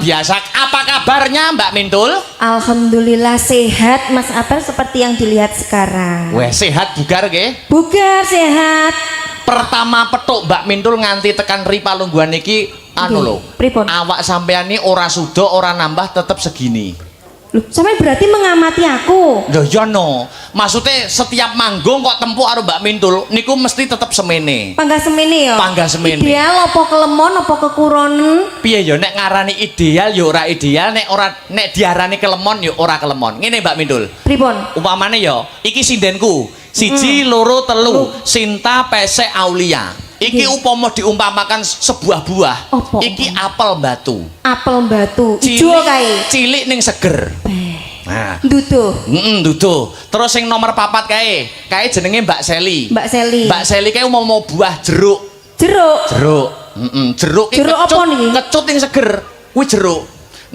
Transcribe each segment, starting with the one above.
biasa. Apa kabarnya Mbak Mintul? Alhamdulillah sehat Mas Abel seperti yang dilihat sekarang. Weh, sehat bugar ke? Bugar sehat. Pertama petuk Mbak Mintul nganti tekan ripa lungguhan iki anu lho. Pripun? Awak sampean ini ora sudo, ora nambah tetep segini. Loh, sampe berarti mengamati aku. Loh ya no. Maksudnya setiap manggung kok tempuh karo Mbak Mintul niku mesti tetep semene. Panggah semene ya. Panggah semene. Ideal apa kelemon apa kekuronen? Piye ya nek ngarani ideal ya ora ideal, nek diarani kelemon ya ora kelemon. Ngene Mbak Mintul. Pripun? Umpamane ya, iki sindenku. Siji, loro, telu. Sinta, pesek, aulia. Iki upama diumpamakan sebuah buah. Apa? Iki apel batu. Apel batu. Ijo kae. Cilik ning seger. Nah, Duduh. duduh. Terus sing nomor 4 kae. Kae jenenge Mbak Seli. Mbak Seli. Mbak Seli kae umpama buah jeruk. Jeruk. Jeruk. Jeruk iki Jeruk apa niki? kecut ning seger. Kuwi jeruk.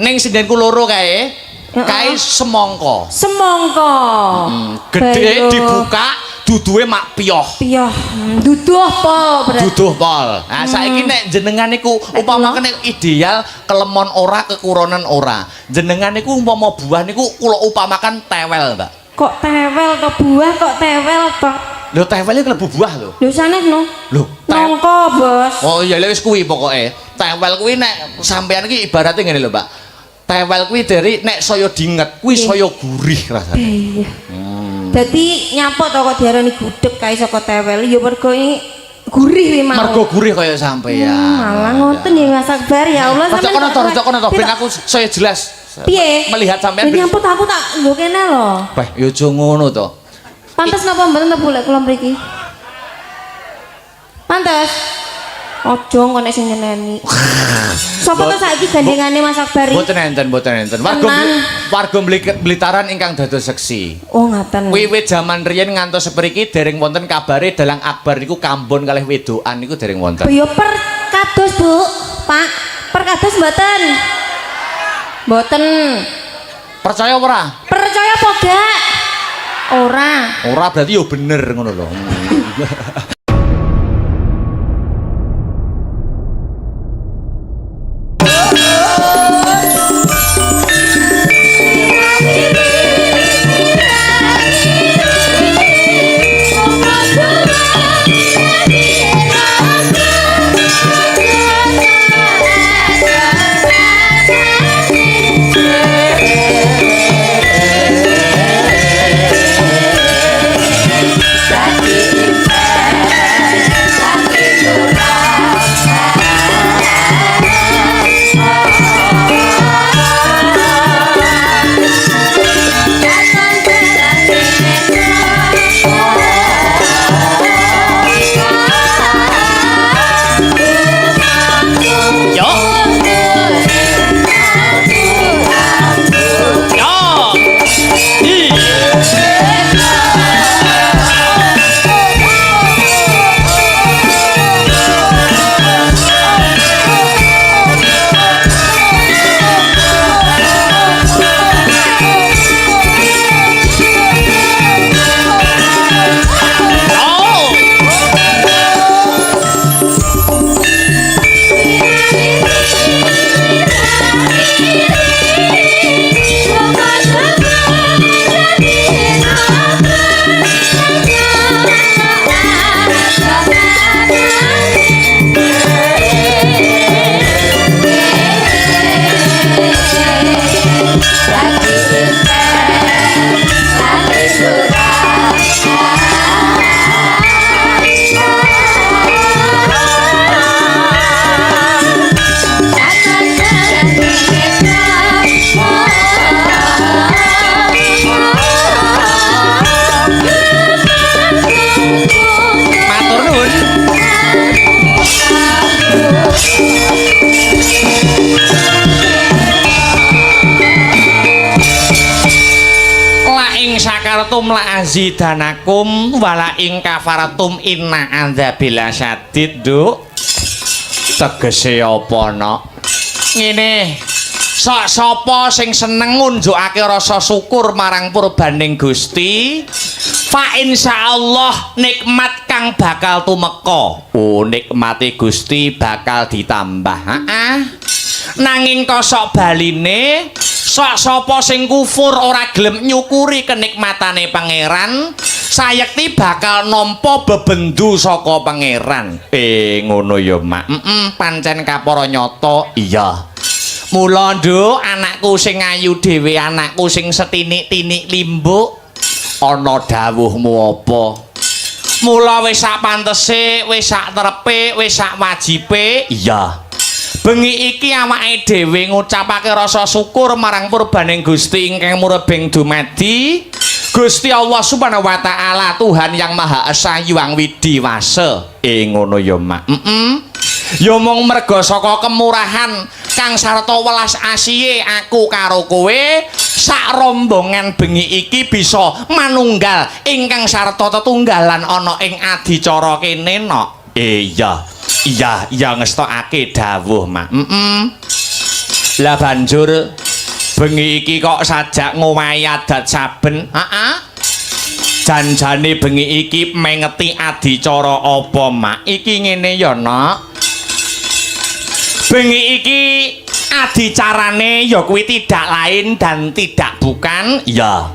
Ning sindenku loro kae. Kae semangka. Semangka. Gede dibuka, duduhe mak piyoh. Piyoh. Duduh pol berarti. Duduh pol. Nah, saiki nek jenengan niku umpama nek ideal kelemon ora, kekuronan ora. Jenengan niku umpama buah niku kula upamakan tewel, Mbak. Kok tewel to buah kok tewel to? Lho tewel iki klebu buah lho. Lho sanes no. Lho, Nongko, Bos. oh iya wis kuwi pokoke. Tewel kuwi nek sampean iki ibaratnya ngene lho, Mbak. Tewel kuwi dari nek saya dinget kuwi saya gurih rasane. Iya. Dadi nyapok to kok diarani gudeg kae saka tewel ya mergo iki gurih iki mau. Mergo gurih kaya sampean. Malah ngoten ya Mas Akbar ya Allah sampean. Rocok kono to ben aku saya jelas. Piye? Melihat sampean. Nyapot aku tak nggo kene lho. Wah, ya aja ngono to. Pantes napa mboten tebulek kula mriki? Pantes. Ojo kok nek sing nyeneni. Sapa to saiki gandengane Mas Akbar? Mboten enten. Warga Blitaran ingkang dados seksi. Oh, ngaten. Wiwit jaman riyen ngantos sepriki dereng wonten kabare Dalang Akbar niku kambon kalih wedokan niku dereng wonten. Ya perkados, Bu. Pak, perkados mboten? Mboten. Percaya ora? Percaya apa gak? Ora. Ora berarti ya bener ngono lho. Sakartum la azidanakum wala ing kafaratum inna adzabil syadid. Nduk tegese apa nok ngene sok sapa sing seneng ngunjukake rasa syukur marang purbaning Gusti fa insyaallah nikmat kang bakal tumeka. Oh nikmate Gusti bakal ditambah. Nanging kosok baline sok sapa sing kufur ora gelem nyukuri kenikmatane pangeran, sayekti bakal nampa bebendu saka pangeran. Ngono ya, Mak. Pancen kapara nyata. Iya. Mula nduk anakku sing ayu dhewe, anakku sing setinik-tinik limbuk, ana dawuhmu apa? Mula wis sak pantese, wis sak trepe, wis sak wajibe. Iya. Bengi iki awake dhewe ngucapake rasa syukur marang purbaning Gusti ingkang murebeng dumadi Gusti Allah Subhanahu wa taala, Tuhan yang Maha Esa Hyang Widiwasa. Ngono ya, Mak. Ya mung merga saka kemurahan kang sarta welas asihe aku karo kowe, sak rombongan bengi iki bisa manunggal ingkang sarta tetunggalan ana ing adicara kene nok. Iya ngestokake dawuh, Mak. Lah banjur bengi iki kok sajak ngowahi adat saben. Janjane bengi iki mengeti adicara apa, Mak? Iki ngene ya, Nok. Bengi iki adicarane ya kuwi tidak lain dan tidak bukan ya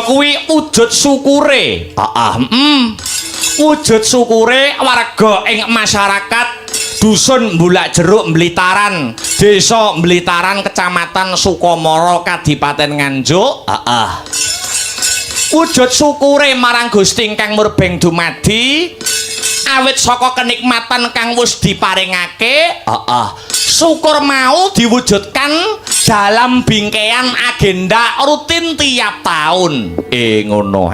kuwi wujud syukure. Wujud syukure warga ing masyarakat dusun Bulak Jeruk Mblitaran, desa Mblitaran, kecamatan Sukomoro, Kadipaten Nganjuk. Wujud syukure marang Gusti ingkang murbeng dumadi awit saka kenikmatan kang wis diparingake. Syukur mau diwujudkan dalam bingkaian agenda rutin tiap tahun. Ngono.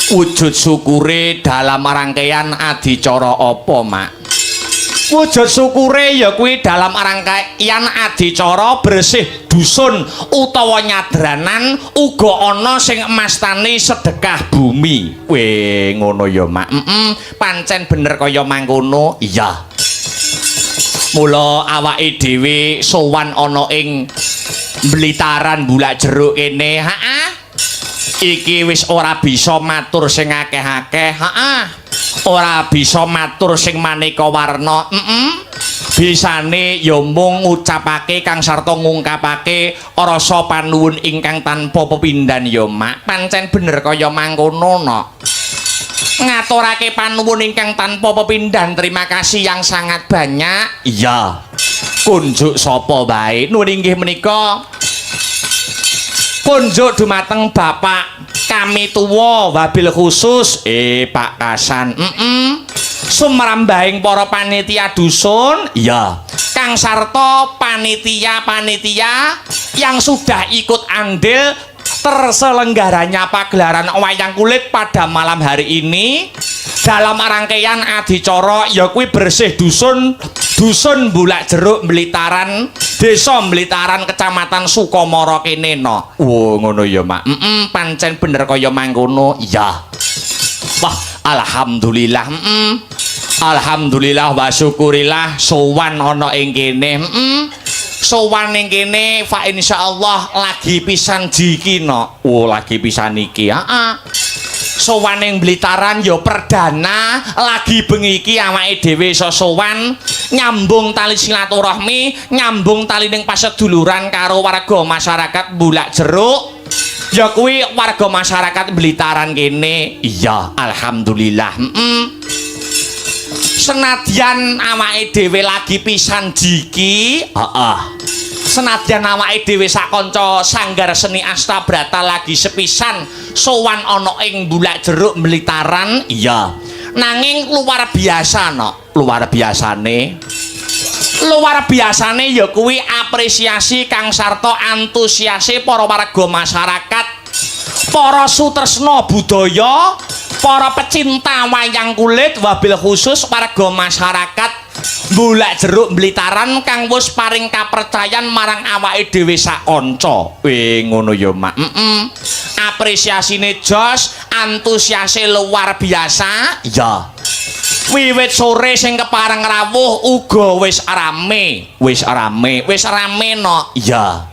Wujud syukure dalam rangkaian adicara apa, Mak? Wujud syukure ya kuwi dalam rangkaian adicara bersih dusun utawa nyadranan, uga ana sing mastani sedekah bumi. Ngono ya, Mak. Pancen bener kaya mangkono. Iya. Mula awake dhewe sowan ana ing Mblitaran Bulak Jeruk kene. Iki wis ora bisa matur sing akeh-akeh. Ora bisa matur sing maneka warna. Bisane ya mung ngucapake kang sarta ngungkapake rasa panuwun ingkang tanpa pepindhan ya, Mak. Pancen bener kaya mangkono, Nok. Ngaturake panuwun ingkang tanpa pepindhan, terima kasih yang sangat banyak. Iya. Kunjuk sapa bae. Nuwun inggih menika kunjuk dumateng Bapak kami tuwa wabil khusus Pak Kasan. Sumrambahing para panitia dusun, ya, kang sarta panitia-panitia yang sudah ikut andil terselenggaranya pagelaran wayang kulit pada malam hari ini dalam rangkaian adicara ya kuwi bersih dusun Bulak Jeruk Mblitaran, desa Mblitaran, kecamatan Sukomoro kene no. Ngono ya, Mak. Pancen bener kaya mangkono. Ya. Wah, alhamdulillah. Alhamdulillah wa syukurillah sowan ana ing kene. Sowan ning kene fa insyaallah lagi pisan jiki no. Lagi pisan iki. Sowan ning Mblitaran ya perdana, lagi bengi iki awake dhewe iso sowan nyambung tali silaturahmi, nyambung tali ning paseduluran karo warga masyarakat Bulak Jeruk. Ya kuwi warga masyarakat Mblitaran kene. Iya, alhamdulillah. Senadyan awake dhewe lagi pisan jiki, senadyan awake dhewe sak kanca Sanggar Seni Astabrata lagi sepisan sowan ana ing Bulak Jeruk Mblitaran, iya. Nanging luar biasa no, luar biasane ya kuwi apresiasi kang sarta antusiase para warga masyarakat, para sutresna budaya, para pecinta wayang kulit, wabil khusus warga masyarakat Bulak Jeruk Mblitaran kang wis paring kapercayan marang awake dhewe sak kanca. Ngono ya, Mak. Apresiasine jos, antusiase luar biasa. Ya. Wiwit sore sing kepareng rawuh uga wis rame no. Ya.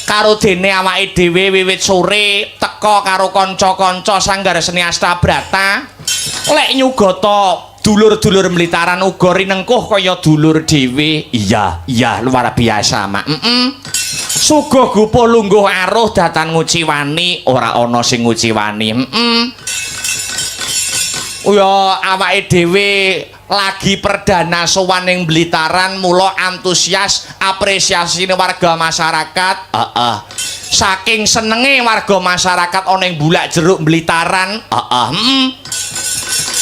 Karo dene awake dhewe wiwit sore teka karo kanca-kanca Sanggar Seni Astabrata lek nyugata dulur-dulur Mlitaran uga rinengkuh kaya dulur dhewe. Iya, luar biasa, Mak. Suguh gupuh lungguh aruh datan nguciwani, ora ana sing nguciwani. Ya awake dhewe lagi perdana sowan ning Mlitaran, mula antusias apresiasine warga masyarakat. Saking senenge warga masyarakat ana ing Bulak Jeruk Mlitaran.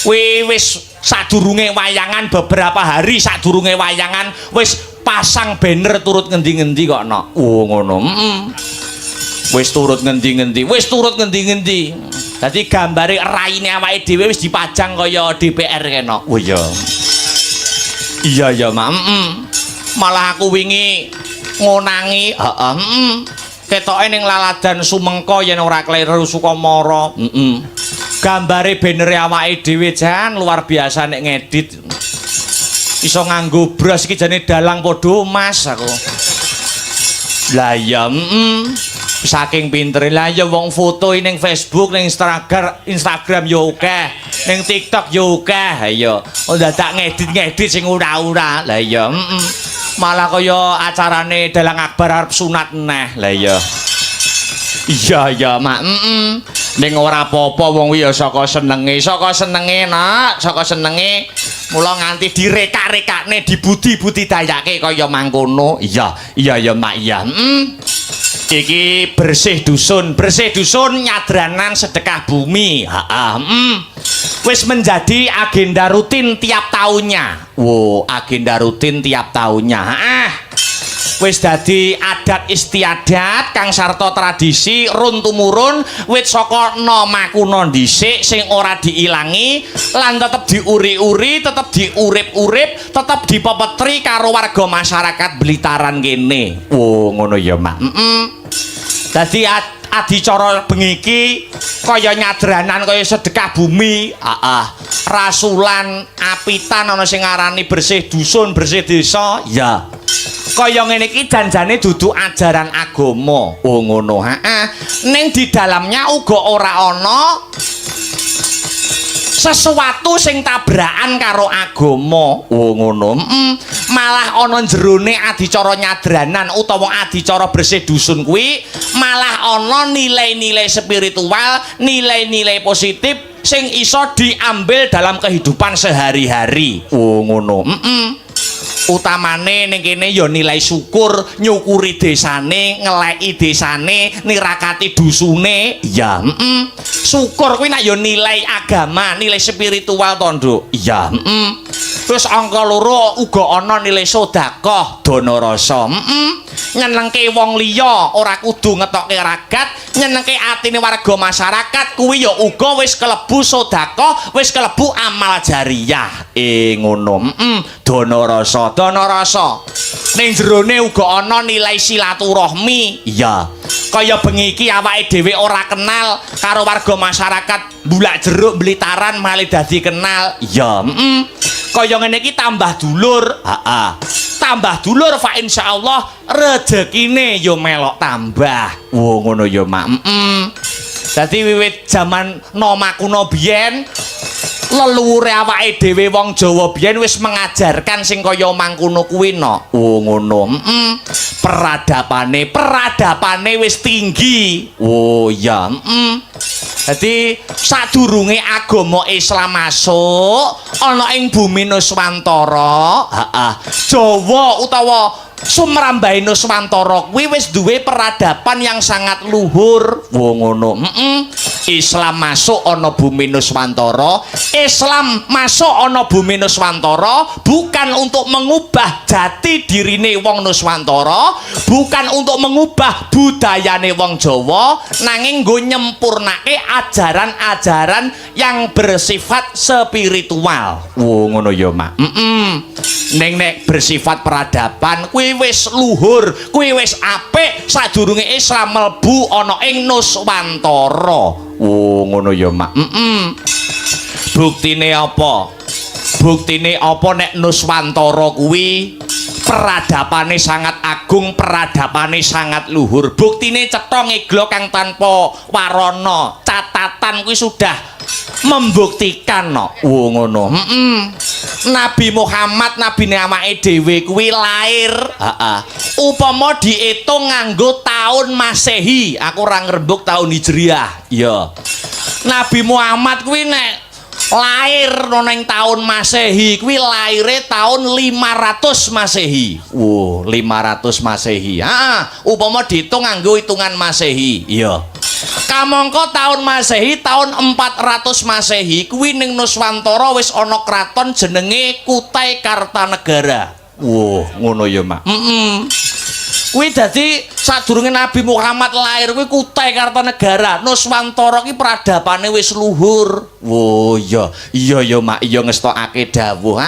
Wis sadurunge wayangan, beberapa hari sadurunge wayangan wis pasang banner turut ngendi-ngendi kok no. Ngono. Wis turut ngendi-ngendi. Dadi gambare raine awake dhewe wis dipajang kaya DPR kena. Oh iya. Iya, Mak. Malah aku wingi ngonangi, ketoke ning laladan Sumengko yen ora kleru Sukamara. Gambare bannere awake dhewe jan luar biasa nek ngedit. Iso nganggo bras iki jane dalang padha Mas aku. Lah ya, saking pintere lah ya wong foto ning Facebook, ning Instagram yo akeh, ning TikTok yo akeh. Ayo, dadak ngedit sing ora-ora. Lah ya, malah kaya acarane dalang akbar arep sunat neh. Lah ya. Iya, Mak. Ning ora apa-apa wong kuwi ya saka senenge, Nak, saka senenge. Mula nganti direka-rekakne dibudi-budidayake kaya mangkono. Iya, Mak, iya. Iki bersih dusun nyadranan sedekah bumi. Wis menjadi agenda rutin tiap tahunnya. Agenda rutin tiap tahunnya. Wis dadi adat istiadat kang sarta tradisi run tumurun wit saka nama kuno dhisik sing ora diilangi lan tetep diuri-uri, tetep diurip-urip, tetep dipepetri karo warga masyarakat Blitaran kene. Ngono ya, Mak. Dadi adicara bengi iki kaya nyadranan kaya sedekah bumi. Rasulan apitan ana sing ngarani bersih dusun, bersih desa. Ya. Kaya ngene iki janjane dudu ajaran agama. Ngono. Ning di dalamnya uga ora ana sesuatu sing tabrakan karo agama. Ngono. Malah ana jerone adicara nyadranan utawa adicara bersih dusun kuwi malah ana nilai-nilai spiritual, nilai-nilai positif sing iso diambil dalam kehidupan sehari-hari. Ngono. Utamane ning kene ya nilai syukur, nyukuri desane, ngeleki desane, nirakati dusune. Ya, syukur kuwi nek ya nilai agama, nilai spiritual to, Nduk. Ya, Terus angka loro uga ana nilai sedekah, dana rasa. Nyenengke wong liya ora kudu ngetokke ragat, nyenengke atine warga masyarakat kuwi ya uga wis kelebu sedekah, wis kelebu amal jariyah. Ngono. Dana rasa. Ning jerone uga ana nilai silaturahmi. Iya. Kaya bengi iki awake dhewe ora kenal karo warga masyarakat Bulak Jeruk Mlitaran malih dadi kenal. Iya, kaya ngene iki tambah dulur. Tambah dulur fa insyaallah rezekine yo melok tambah. Ngono yo, Mak. Dadi wiwit jaman nama kuno biyen leluhure awake dhewe wong Jawa biyen wis mengajarkan sing kaya mangkono kuwi no. Ngono. Peradapane wis tinggi. Ya. Dadi sadurunge agama Islam masuk ana ing bumi Nuswantara, Jawa utawa Sumrambahe Nuswantara kuwi wis duwe peradaban yang sangat luhur. Ngono. Islam masuk ana bumi Nuswantara, Islam masuk ana bumi Nuswantara bukan untuk mengubah jati dirine wong Nuswantara, bukan untuk mengubah budayane wong Jawa, nanging nggo nyempurnake ajaran-ajaran yang bersifat spiritual. Ngono ya, Mak. Nek bersifat peradaban kuwi wis luhur, kuwi wis apik sadurunge Islam mlebu ana ing Nuswantara. Ngono ya, Mak. Buktine apa? Buktine apa nek Nuswantara kuwi Peradapane sangat agung, peradapane sangat luhur. Buktine cetha ngeglo kang tanpa warana. Catatan kuwi sudah membuktikan no. Ngono. Nabi Muhammad nabine awake dhewe kuwi lair, upama diitung nganggo taun Masehi, aku ora ngrembug taun Hijriah. Ya. Nabi Muhammad kuwi nek lair neng tahun Masehi kuwi laire tahun 500 Masehi. 500 Masehi. Upama diitung nganggo hitungan Masehi. Iya. Kamangka tahun Masehi tahun 400 Masehi kuwi ning Nuswantara wis ana kraton jenenge Kutai Kartanegara. Ngono ya, Mak. Kuwi dadi sadurunge Nabi Muhammad lahir kuwi Kutai Kartanegara. Nuswantara ki peradapane wis luhur. Iya ya Mak, iya ngestokake dawuh.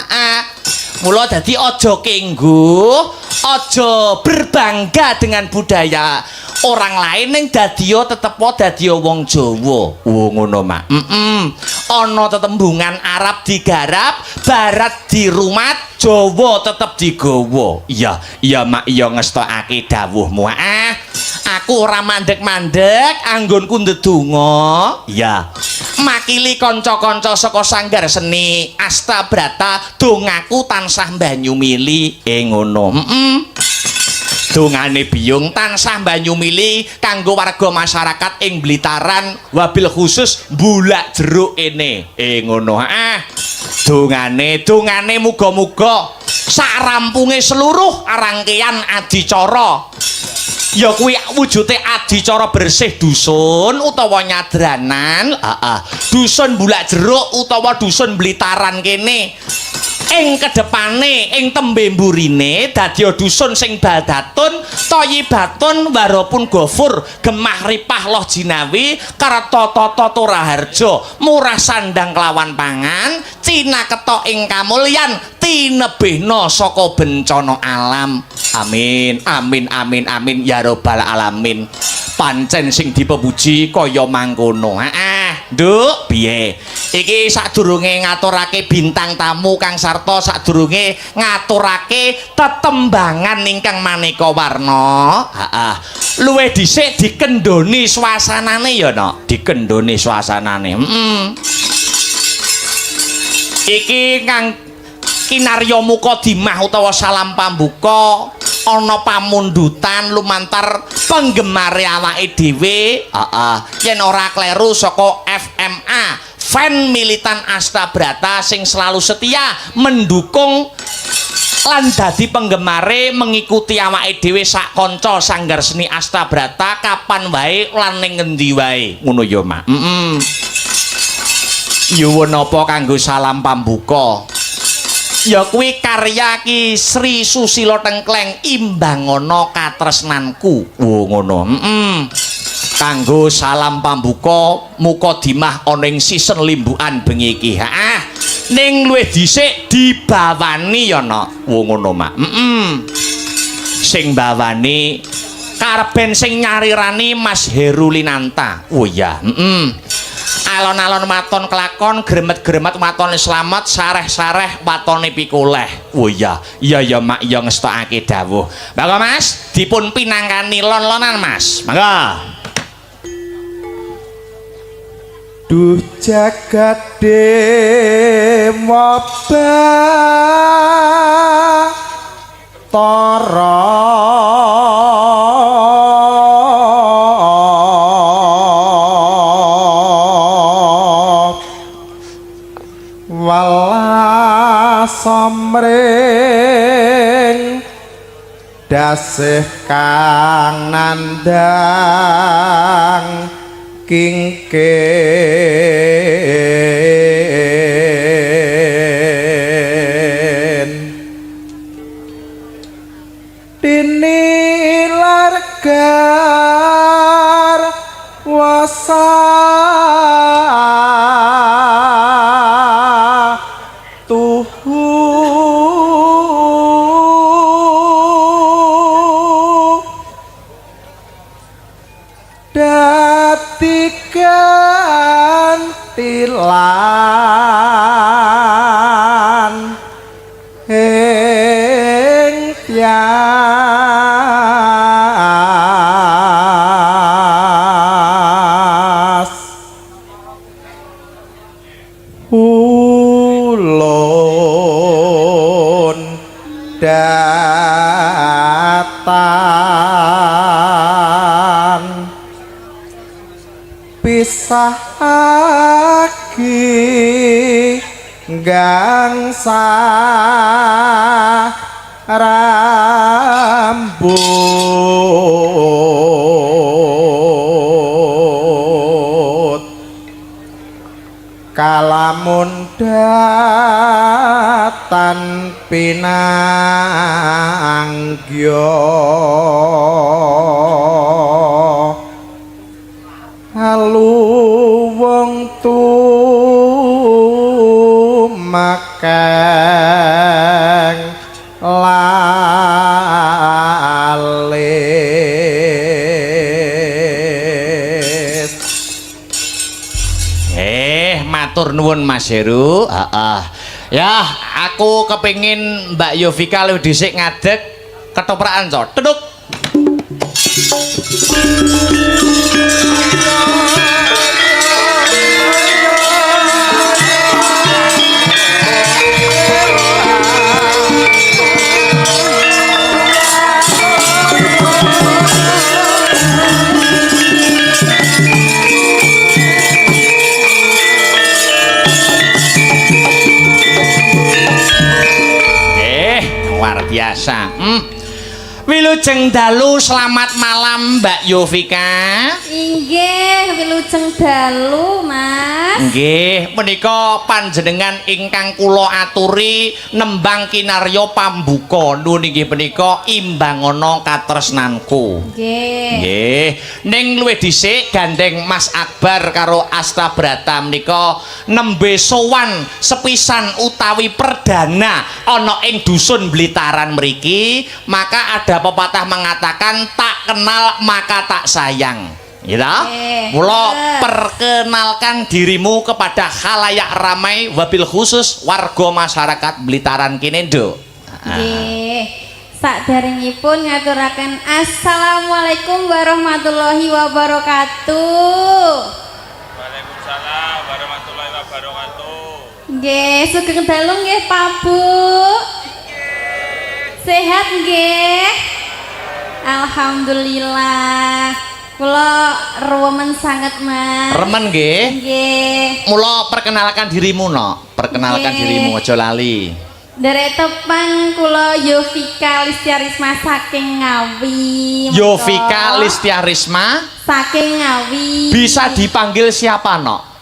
Mula dadi aja kengguh, aja berbangga dengan budaya orang lain ning dadiya tetep dadiya wong Jawa. Ngono Mak. Ana tetembungan Arab digarap, barat dirumat, Jawa tetep digawa. Iya Mak, iya ngestokake dawuhmu. Aku ora mandek-mandek anggonku ndedonga. Ya. Makili kanca-kanca saka sanggar seni Astabrata dongaku tansah banyu mili. Ngono. Dongane Biyung tansah banyu mili kanggo warga masyarakat ing Blitaran, wabil khusus Bulak Jeruk ene. Ngono. Dongane muga-muga sarampunge seluruh rangkaian adicara ya kuwi wujude adicara bersih dusun utawa nyadranan, dusun Bulak Jeruk utawa dusun Blitaran kene ing kedepane ing tembe mburine dadya dusun sing badatun toyibatun warapun gofur gemah ripah loh jinawi karta tata turaharja murah sandang kelawan pangan cina ketok ing kamulyan tinebihna saka bencana alam. Amin amin amin amin ya rabbal alamin. Pancen sing dipepuji kaya mangkono. Nduk piye iki sadurunge ngaturake bintang tamu kang sarta sadurunge ngaturake tetembangan ingkang maneka warna, luwih dhisik dikendhoni swasanane ya no, dikendhoni swasanane. Iki kang kinarya mukadimah utawa salam pambuka ana pamundutan lumantar penggemare awake dhewe. Yen ora kleru saka FMA fan militan Astabrata sing selalu setia mendukung lan dadi penggemare mengikuti awake dhewe sak kanca sanggar seni Astabrata kapan wae lan ning ngendi wae. Ngono ya, Mak. Nyuwun apa kanggo salam pambuka? Ya kuwi karya Ki Sri Susilo Tengkleng Imbangana Katresnanku. Ngono. Kanggo salam pambuka mukadimah ana ing season limbukan bengi iki. Ning luwih dhisik dibawani ya no. Ngono Mak. Sing bawani karben sing nyarirani Mas Herulinanta. Ya. Alon-alon maton kelakon, gremet-gremet matone slamet, sareh-sareh watone pikoleh. Iya Mak, iya ngestokake dawuh. Monggo Mas, dipun pinangkani lon-lonan Mas. Monggo. Duh jagat dewa Batara samring dasih kang nandang kingken dinilargar wasa tilan ing ayas ulun datang pisahake gangsa rambut kalamun datan pinanggya halu wong tumakeng lalis. Matur nuwun Mas Heru. Ya, aku kepingin Mbak Yovika lu dhisik ngadeg ketoprakan to. Teduk. Luar biasa. Wilujeng dalu, selamat malam Mbak Yovika. Inggih, wilujeng dalu, Mas. Nggih, menika panjenengan ingkang kula aturi nembang kinarya pambuka nuwun inggih menika imbangana katresnanku. Nggih. Nggih, ning luwih dhisik gandeng Mas Akbar karo Astabrata menika nembe sowan sepisan utawi perdana ana ing dusun Blitaran mriki, maka ada pepatah mengatakan tak kenal maka tak sayang. Gitu? Mula perkenalkan dirimu kepada khalayak ramai wabil khusus warga masyarakat Blitaran kene, Nduk. Nggih. Saderengipun ngaturaken assalamualaikum warahmatullahi wabarakatuh. Waalaikumsalam warahmatullahi wabarakatuh. Nggih, sugeng dalu nggih Pak Bu. Sehat nggih? Alhamdulillah. Kula remen sanget, Mas. Remen nggih? Nggih. Mula perkenalkan dirimu, Nok. Perkenalkan Nggih. dirimu aja lali. Derek tepang kula Yovika Listiarisma saking Ngawi. Yovika Listiarisma saking Ngawi. bisa dipanggil siapa, Nok?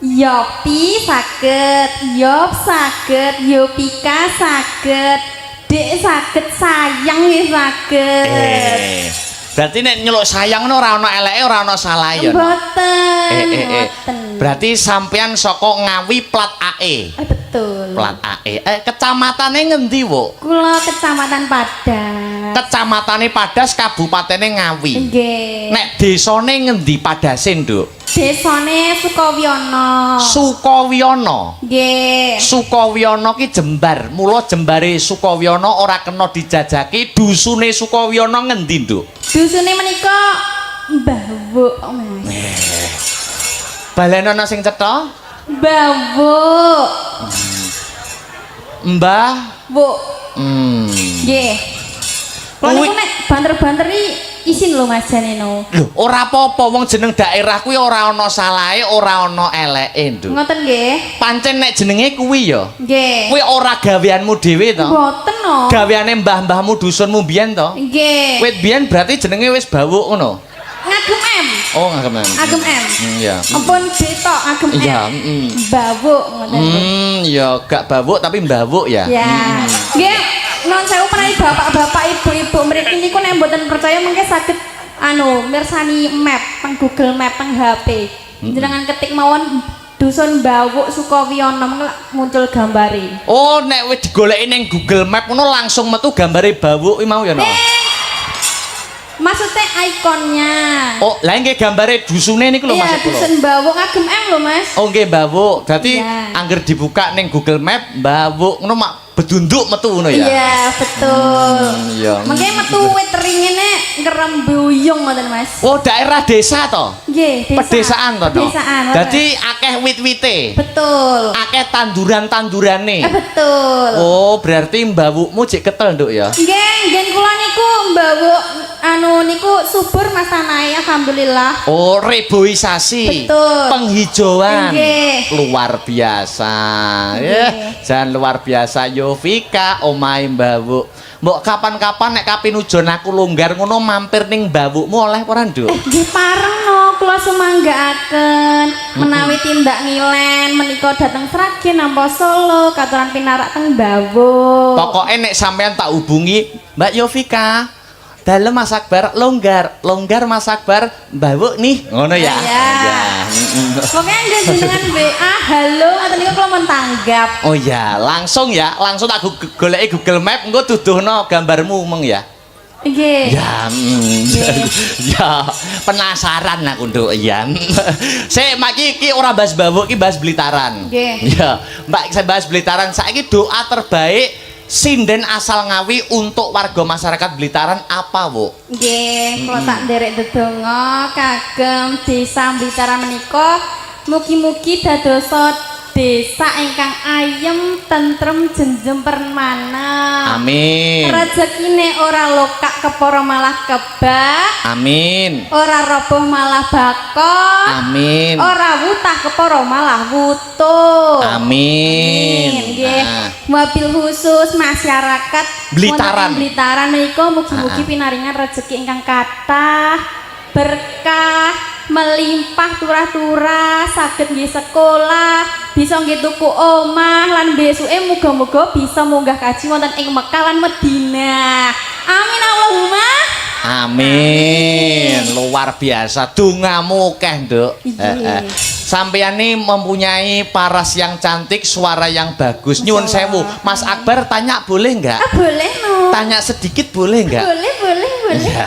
Yopi saged, Yop saged, Yopika saged, Dek saged, sayang nggih saged. Berarti nek nyeluk sayang ora ana eleke ora ana salahe ya. Mboten. Mboten. Berarti sampean saka Ngawi plat AE. Betul. Plat AE. Kecamatane ngendi, Wuk? Kula Kecamatan Padas. Kecamatane Padas, Kabupatene Ngawi. Nggih. Nek desane ngendi Padase, Nduk? Desane Sukawiyana. Sukawiyana. Nggih. Sukawiyana ki jembar. Mula jembare Sukawiyana ora kena dijajaki. Dusune Sukawiyana ngendi, Nduk? Dusune menika Mbah Wuk, Mas. Balen ana sing cetha? Mbah Wuk. Mbah Wuk. Nggih. Kula niku nek banter-banteri isin lho Mas Janeno. Lho, ora apa-apa wong jeneng daerah kuwi ora ana salahe, ora ana eleke, Nduk. Ngoten nggih. Pancen nek jenenge kuwi ya. Nggih. Kuwi ora gaweanmu dhewe to? Mboten no. Gaweane mbah-mbahmu dusunmu biyen to? Nggih. Wit biyen berarti jenenge wis bawuk ngono. Ngagem M. Oh, ngagem. Agem M. Iya. Ampun betok agem M. Iya, Bawuk ngoten. ya gak bawuk tapi mbawuk ya. Ya. Nggih, non sewu menawi bapak-bapak ibu-ibu mriki niku nek mboten percaya mengke saged mirsani map teng Google Map teng HP. Jenengan ketik mawon dusun Bawuk Sukawiyana muncul gambare. Oh, nek wis digoleki ning Google Map ngono langsung metu gambare bawuk kuwi mau ya, no? Maksudnya ikonnya. Oh, lah nggih gambare dusune niku lho Iya, maksud kula. dusun Bawuk ngagem M lho, Mas. Oh, nggih bawuk. Dadi Iya. angger dibuka ning Google Map bawuk ngono mak bedunduk metu ngono ya. Iya, betul. Iya. Mengke metu wit ringene ngerembuyung ngoten Mas. Oh, daerah desa to? Nggih, Pedesaan to. Pedesaan. Dadi akeh wit-wite. betul. Akeh tanduran-tandurane. Betul. Oh, berarti mbawukmu jek ketel, Nduk ya. Nggih, nggih kula niku mbawuk niku subur Mas tanahe alhamdulillah. Oh, reboisasi. Betul. Penghijauan. Nggih. Luar biasa. Nggih. Ya, jangan luar biasa Yovika omahe mbawuk. Mbok kapan-kapan nek kapinujon aku longgar ngono mampir ning mbawukmu oleh ora, Nduk? Nggih pareng no, kula sumanggaaken menawi tindak ngilen menika dhateng Sragen nampa Solo katuran pinarak teng mbawuk. Pokoke nek sampean tak hubungi, Mbak Yovika. Dalem Mas Akbar longgar Mas Akbar mbawuk nih. Ngono ya. Iya. Pokoknya nggih jenengan WA halo ngoten niku kula men tanggap. Oh ya, langsung tak goleki Google Map engko duduhno gambarmu meng ya. Nggih. Ya, ya penasaran aku Nduk ya. Sik Mak iki ora bahas mbawuk iki bahas Blitaran. Nggih. Ya, Mbak saya bahas Blitaran saiki doa terbaik sinden asal Ngawi untuk warga masyarakat Blitaran apa, Bu? Nggih, kula tak nderek dedonga kagem desa Blitaran menika mugi-mugi dadosa desa ingkang ayem, tentrem, jenjem permana. Amin. Rezekine ora lokak kepara malah kebak. Amin. Ora roboh malah bakok. Amin. Ora wutah kepara malah wutuh. Amin. Nggih. Mobil khusus masyarakat Blitaran. wonten ing Blitaran menika mugi-mugi pinaringan rezeki ingkang kathah, berkah, melimpah turah-turah, saged nggih sekolah, bisa nggih tuku omah lan besuke muga-muga bisa munggah kaji wonten ing Mekah lan Madinah. Amin Allahumma. Amin. Luar biasa. Dongamu akeh, Nduk. Iya. Sampeyan ini mempunyai paras yang cantik, suara yang bagus. Nyuwun sewu, Mas Akbar tanya boleh enggak? Boleh no. Tanya sedikit boleh enggak? Boleh. Ya.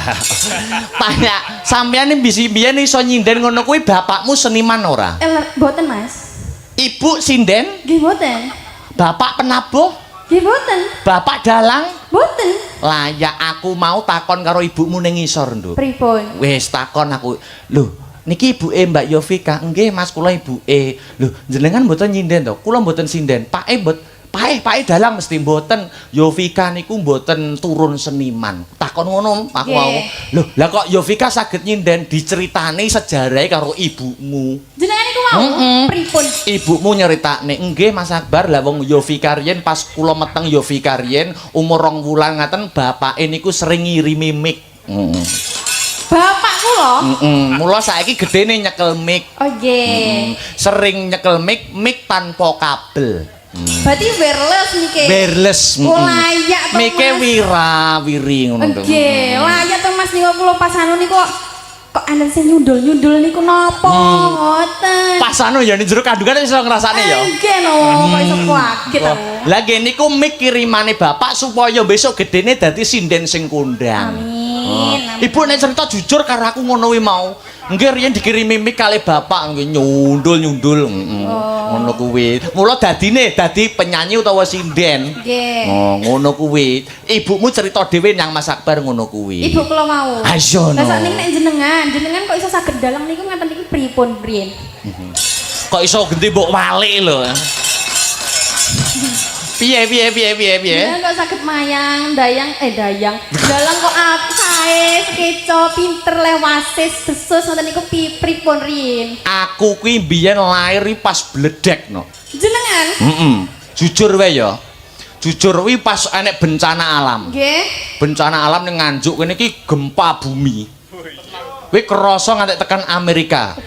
Tanya, sampeyan ini bisi biyen iso nyinden ngono kuwi bapakmu seniman ora? Boten Mas. Ibu sinden? Nggih boten. Bapak penabuh? Nggih boten. Bapak dalang? Boten. Lah ya aku mau takon karo ibumu ning ngisor, Nduk. Pripun? Wis takon aku. Lho, niki ibuke Mbak Yovika. Nggih, Mas, kula ibuke. Lho, jenengan mboten nyinden to? Kula mboten sinden. Pake dalang mesti mboten. Yovika niku mboten turun seniman. Takon ngono aku mau. Lho, lah kok Yovika saged nyinden diceritani sejarahe karo ibumu. Jenengan niku mau pripun? Ibumu nyeritakne, nggih Mas Akbar, lah wong Yovika riyen pas kula meteng Yovika riyen umur 2 wulan ngaten bapake niku sering ngirimi mic. Bapak kula? Mula saiki gedene nyekel mic. Oh nggih. Sering nyekel mic tanpa kabel. Berarti wireless niki. Wireless. Oh layak to. Mike wira-wiri ngono to. Nggih, layak to Mas niku kula pas anu niku kok ana sing nyundul-nyundul niku napa ngoten. Pas anu ya ning jero kandungan iso ngrasane ya. Nggih no, kok iso kaget aku. Lah nggih niku mic kirimane bapak supaya besok gedene dadi sinden sing kondang. Amin. Ibu nek cerita jujur karo aku ngono kuwi mau. Nggih riyen dikirimi mic kali bapak nggih nyundul-nyundul. Ngono kuwi. Mula dadi penyanyi utawa sinden. Nggih. Oh, ngono kuwi. Ibumu cerita dhewe nang Mas Akbar ngono kuwi. Ibu kula mau. Ayo no. Lah sakniki nek jenengan kok iso saged dalang niku ngaten iki pripun riyen? Kok iso genti mbok walik lho. Piye? Jenengan kok saged mayang, dayang. Dalang kok sae, keco, pinter lewasis, desus ngoten niku pripun riyen? Aku kuwi biyen lair pas bledek no. Jenengan? Jujur wae ya. Jujur kuwi pas enek bencana alam. Nggih. Bencana alam ning Nganjuk kene iki gempa bumi. Kuwi krasa nganti tekan Amerika.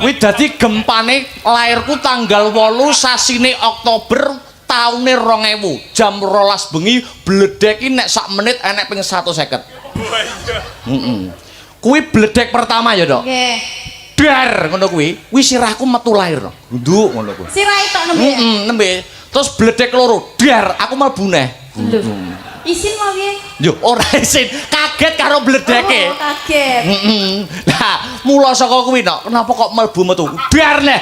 Kuwi dadi gempane lairku tanggal 8 sasine Oktober taune 2000 jam 12 bengi bledek iki nek sak menit enek ping 150. Kuwi bledek pertama ya, Dok. Nggih. Dar ngono kuwi sirahku metu lair. Nduk ngono kuwi. Sirahe tok nembe. Nembe. Terus bledek loro, dar aku mlebu neh. Isin mau piye? Yo ora isin, kaget karo bledeke. Oh, kaget. Lah, mula saka kuwi tok, kenapa kok mlebu metu? Dar neh,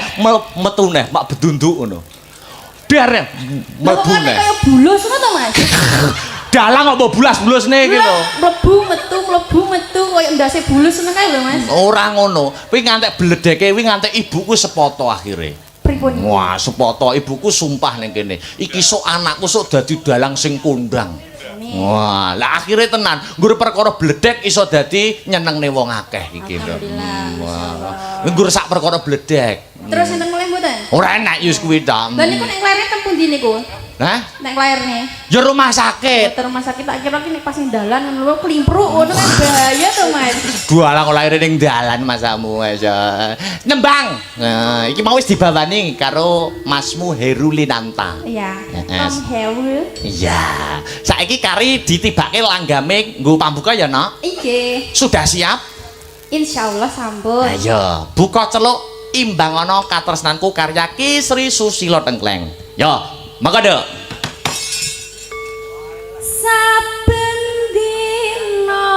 metu neh, mak bedunduk ngono. der Lah mlebu kok neh. kaya bulus ngono to, Mas? Dalang kok mbok bulas-bulusne iki lho. Mlebu metu koyo ndase bulus ngono kae lho, Mas. Ora ngono. Kuwi ngantek bledeke kuwi ngantek ibuku sepoto akhire. Pripun? Wah, sepoto ibuku sumpah ning kene. Iki sok anakku sok dadi dalang sing kondang. Wah, lah akhirnya tenan, nggur perkara bledek iso dadi nyenengne wong akeh iki lho. Wah. Nggur sak perkara bledek. Terus enten mulai mboten? Ora enak yus kuwi ta. Lah niku nek lairnya teng pundi niku? Hah? Nek lairnya? Ya rumah sakit. Ke rumah sakit tak kira ki nek pas ning dalan ngono lho klimpruk ngono kan bahaya to, Mas. Dualang kok laire ning dalan masamu wis. Nembang. Nah, iki mau wis dibawani karo Masmu Herulinanta. Iya. Yes. Om Heru. Iya. Saiki kari ditibake langgame nggo pambuka ya, Nok? Iki. Sudah siap? Insyaallah sambut. Ayo, buka celuk imbang ana katresnanku karya Ki Sri Susilo Tengkleng. Yo, mangga Saben dina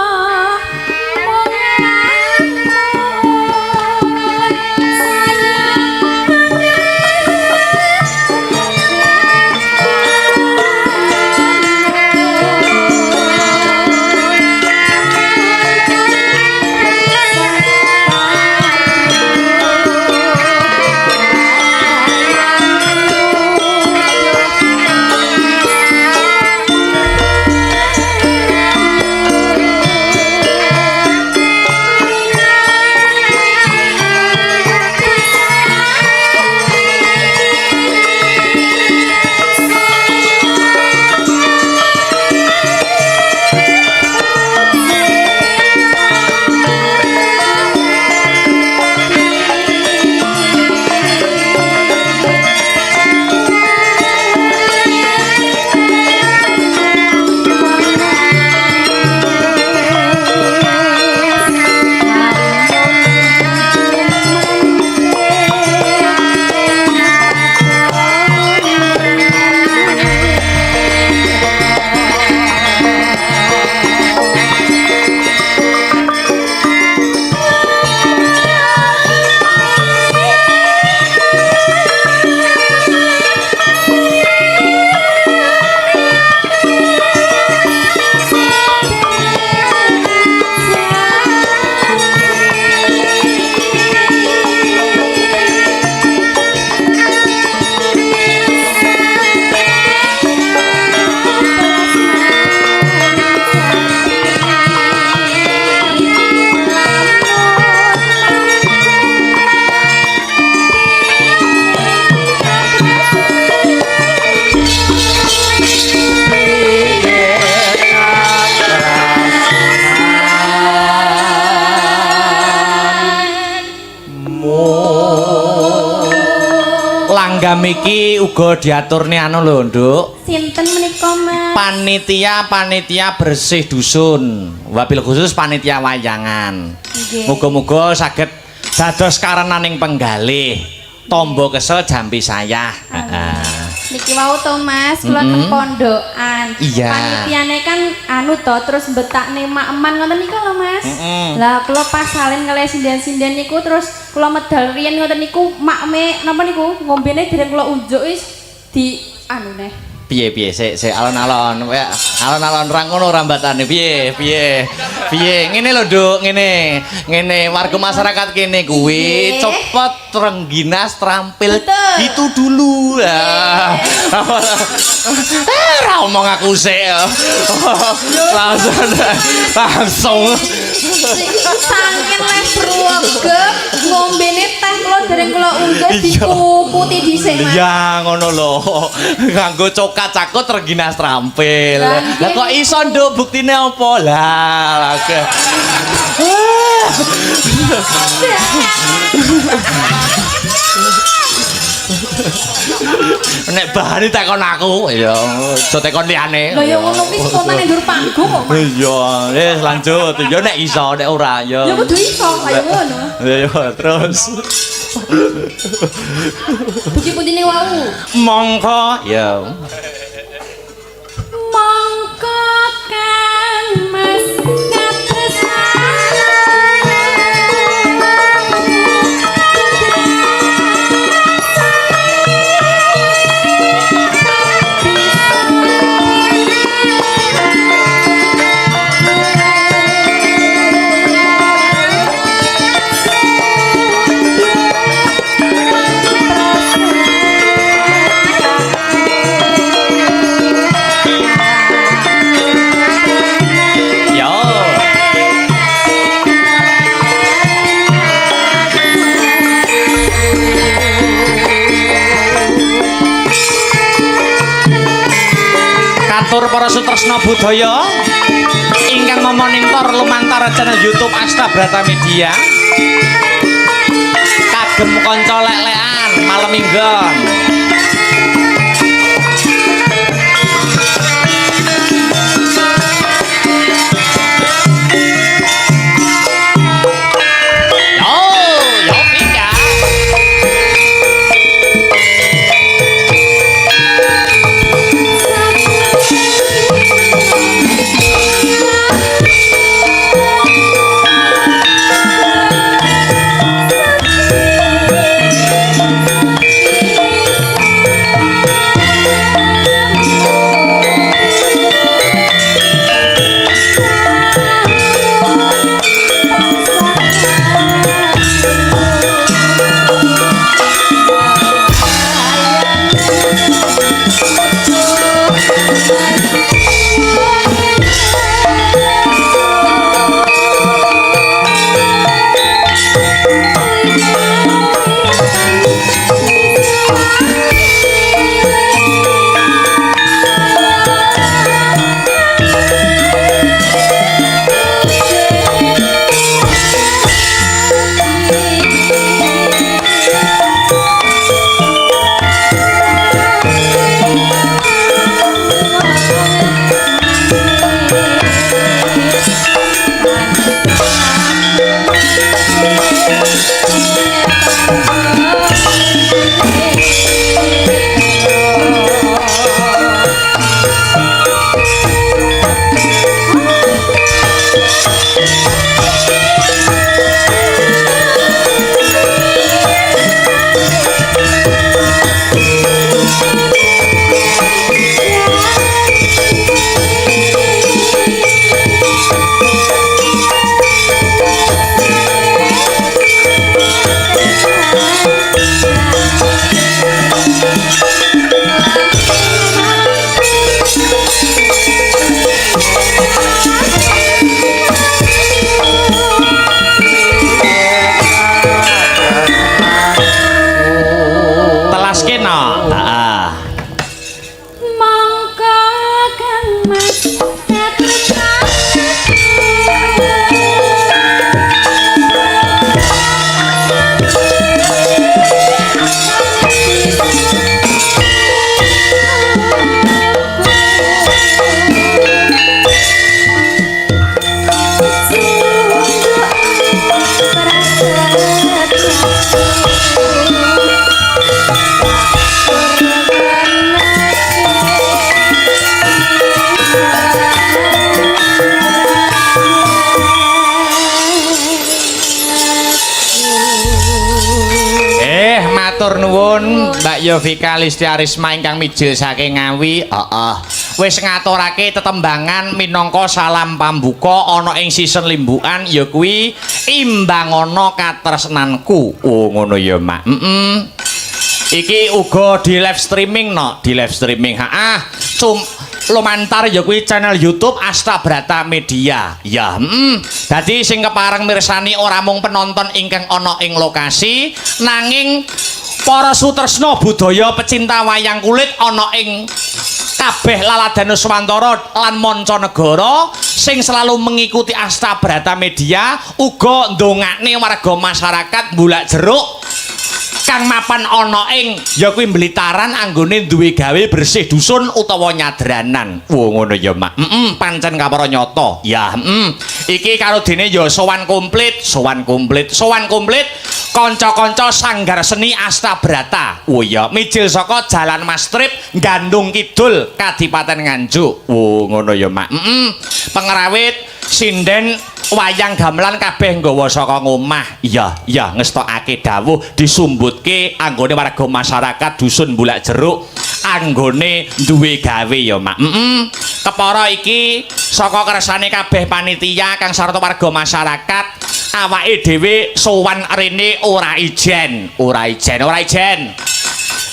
langgam iki uga diaturne anu lho, Nduk. sinten menika, Mas? Panitia bersih dusun. Wabil khusus panitia wayangan. Nggih. Muga-muga saged dados karenaning penggalih. Tombo kesel jampi saya. Heeh. Niki wau to, Mas, kula teng pondokan. Iya. Panitiane kan anu to, terus betakne mak-eman ngoten niku lho, Mas. Lah kula pas salin kali sinden-sinden niku terus kula medal riyen ngoten niku makme napa niku ngombene dereng kula unjuk wis di anu neh. Piye sik alon-alon. Alon-alon ra ngono rambatane. Piye. Ngene lho, Nduk, ngene warga masyarakat kene kuwi Nggih. cepet rengginas terampil Betul. itu dulu ya. Ra omong aku sik. Langsung. Saking les ruwegep ngombene teh kula dereng kula unjuk Iya. dikuputi dhisik, Mas. Ya ngono lho. Nganggo cokat cakut rengginas terampil. Lah, Lah kok iso, Nduk, buktine apa? Lah. Nek bahane takon aku, ya aja takon liyane. Lah ya ngono kuwi spontane ndur panggung kok, Mas. Iya, wis lanjut. Ya nek iso, nek ora ya. Ya kudu iso kaya ngono. Ya terus. Puji-pujine wau. Mongko ya. Mongko Kang Mas katresnan Sutresna Budaya ingkang memonitor lumantar channel YouTube Asta Brata Media. Kagem kanca lek-lekan malam minggon. Matur nuwun Mbak Yovika Listiarisma ingkang mijil saking Ngawi. Wis ngaturake tetembangan minangka salam pambuka ana ing season limbukan ya kuwi Imbangana Katresnanku. Oh ngono ya Mak. Iki uga di live streaming no, di live streaming. Lumantar ya kuwi channel YouTube Asta Brata Media. Ya, dadi sing kepareng mirsani ora mung penonton ingkang ana ing lokasi, nanging para sutresna budaya pecinta wayang kulit ana ing kabeh laladan Nuswantara lan mancanegara sing selalu mengikuti Asta Brata Media uga ndongakne warga masyarakat Bulak Jeruk kang mapan ana ing ya kuwi Blitaran anggone duwe gawe bersih dusun utawa nyadranan. Ngono ya Mak. Pancen kapara nyata. Ya, iki karo dene ya sowan komplit kanca-kanca sanggar seni Asta Brata. Oh ya, mijil saka Jalan Mastrip Gandung Kidul Kadipaten Nganjuk. Oh ngono ya Mak. Pengrawit sinden wayang gamelan kabeh nggawa saka ngomah. Iya, ngestokake dawuh disumbutke anggone warga masyarakat dusun Bulak Jeruk anggone duwe gawe ya Mak. Kepara iki saka kersane kabeh panitia kang sarta warga masyarakat awake dhewe sowan rene ora ijen.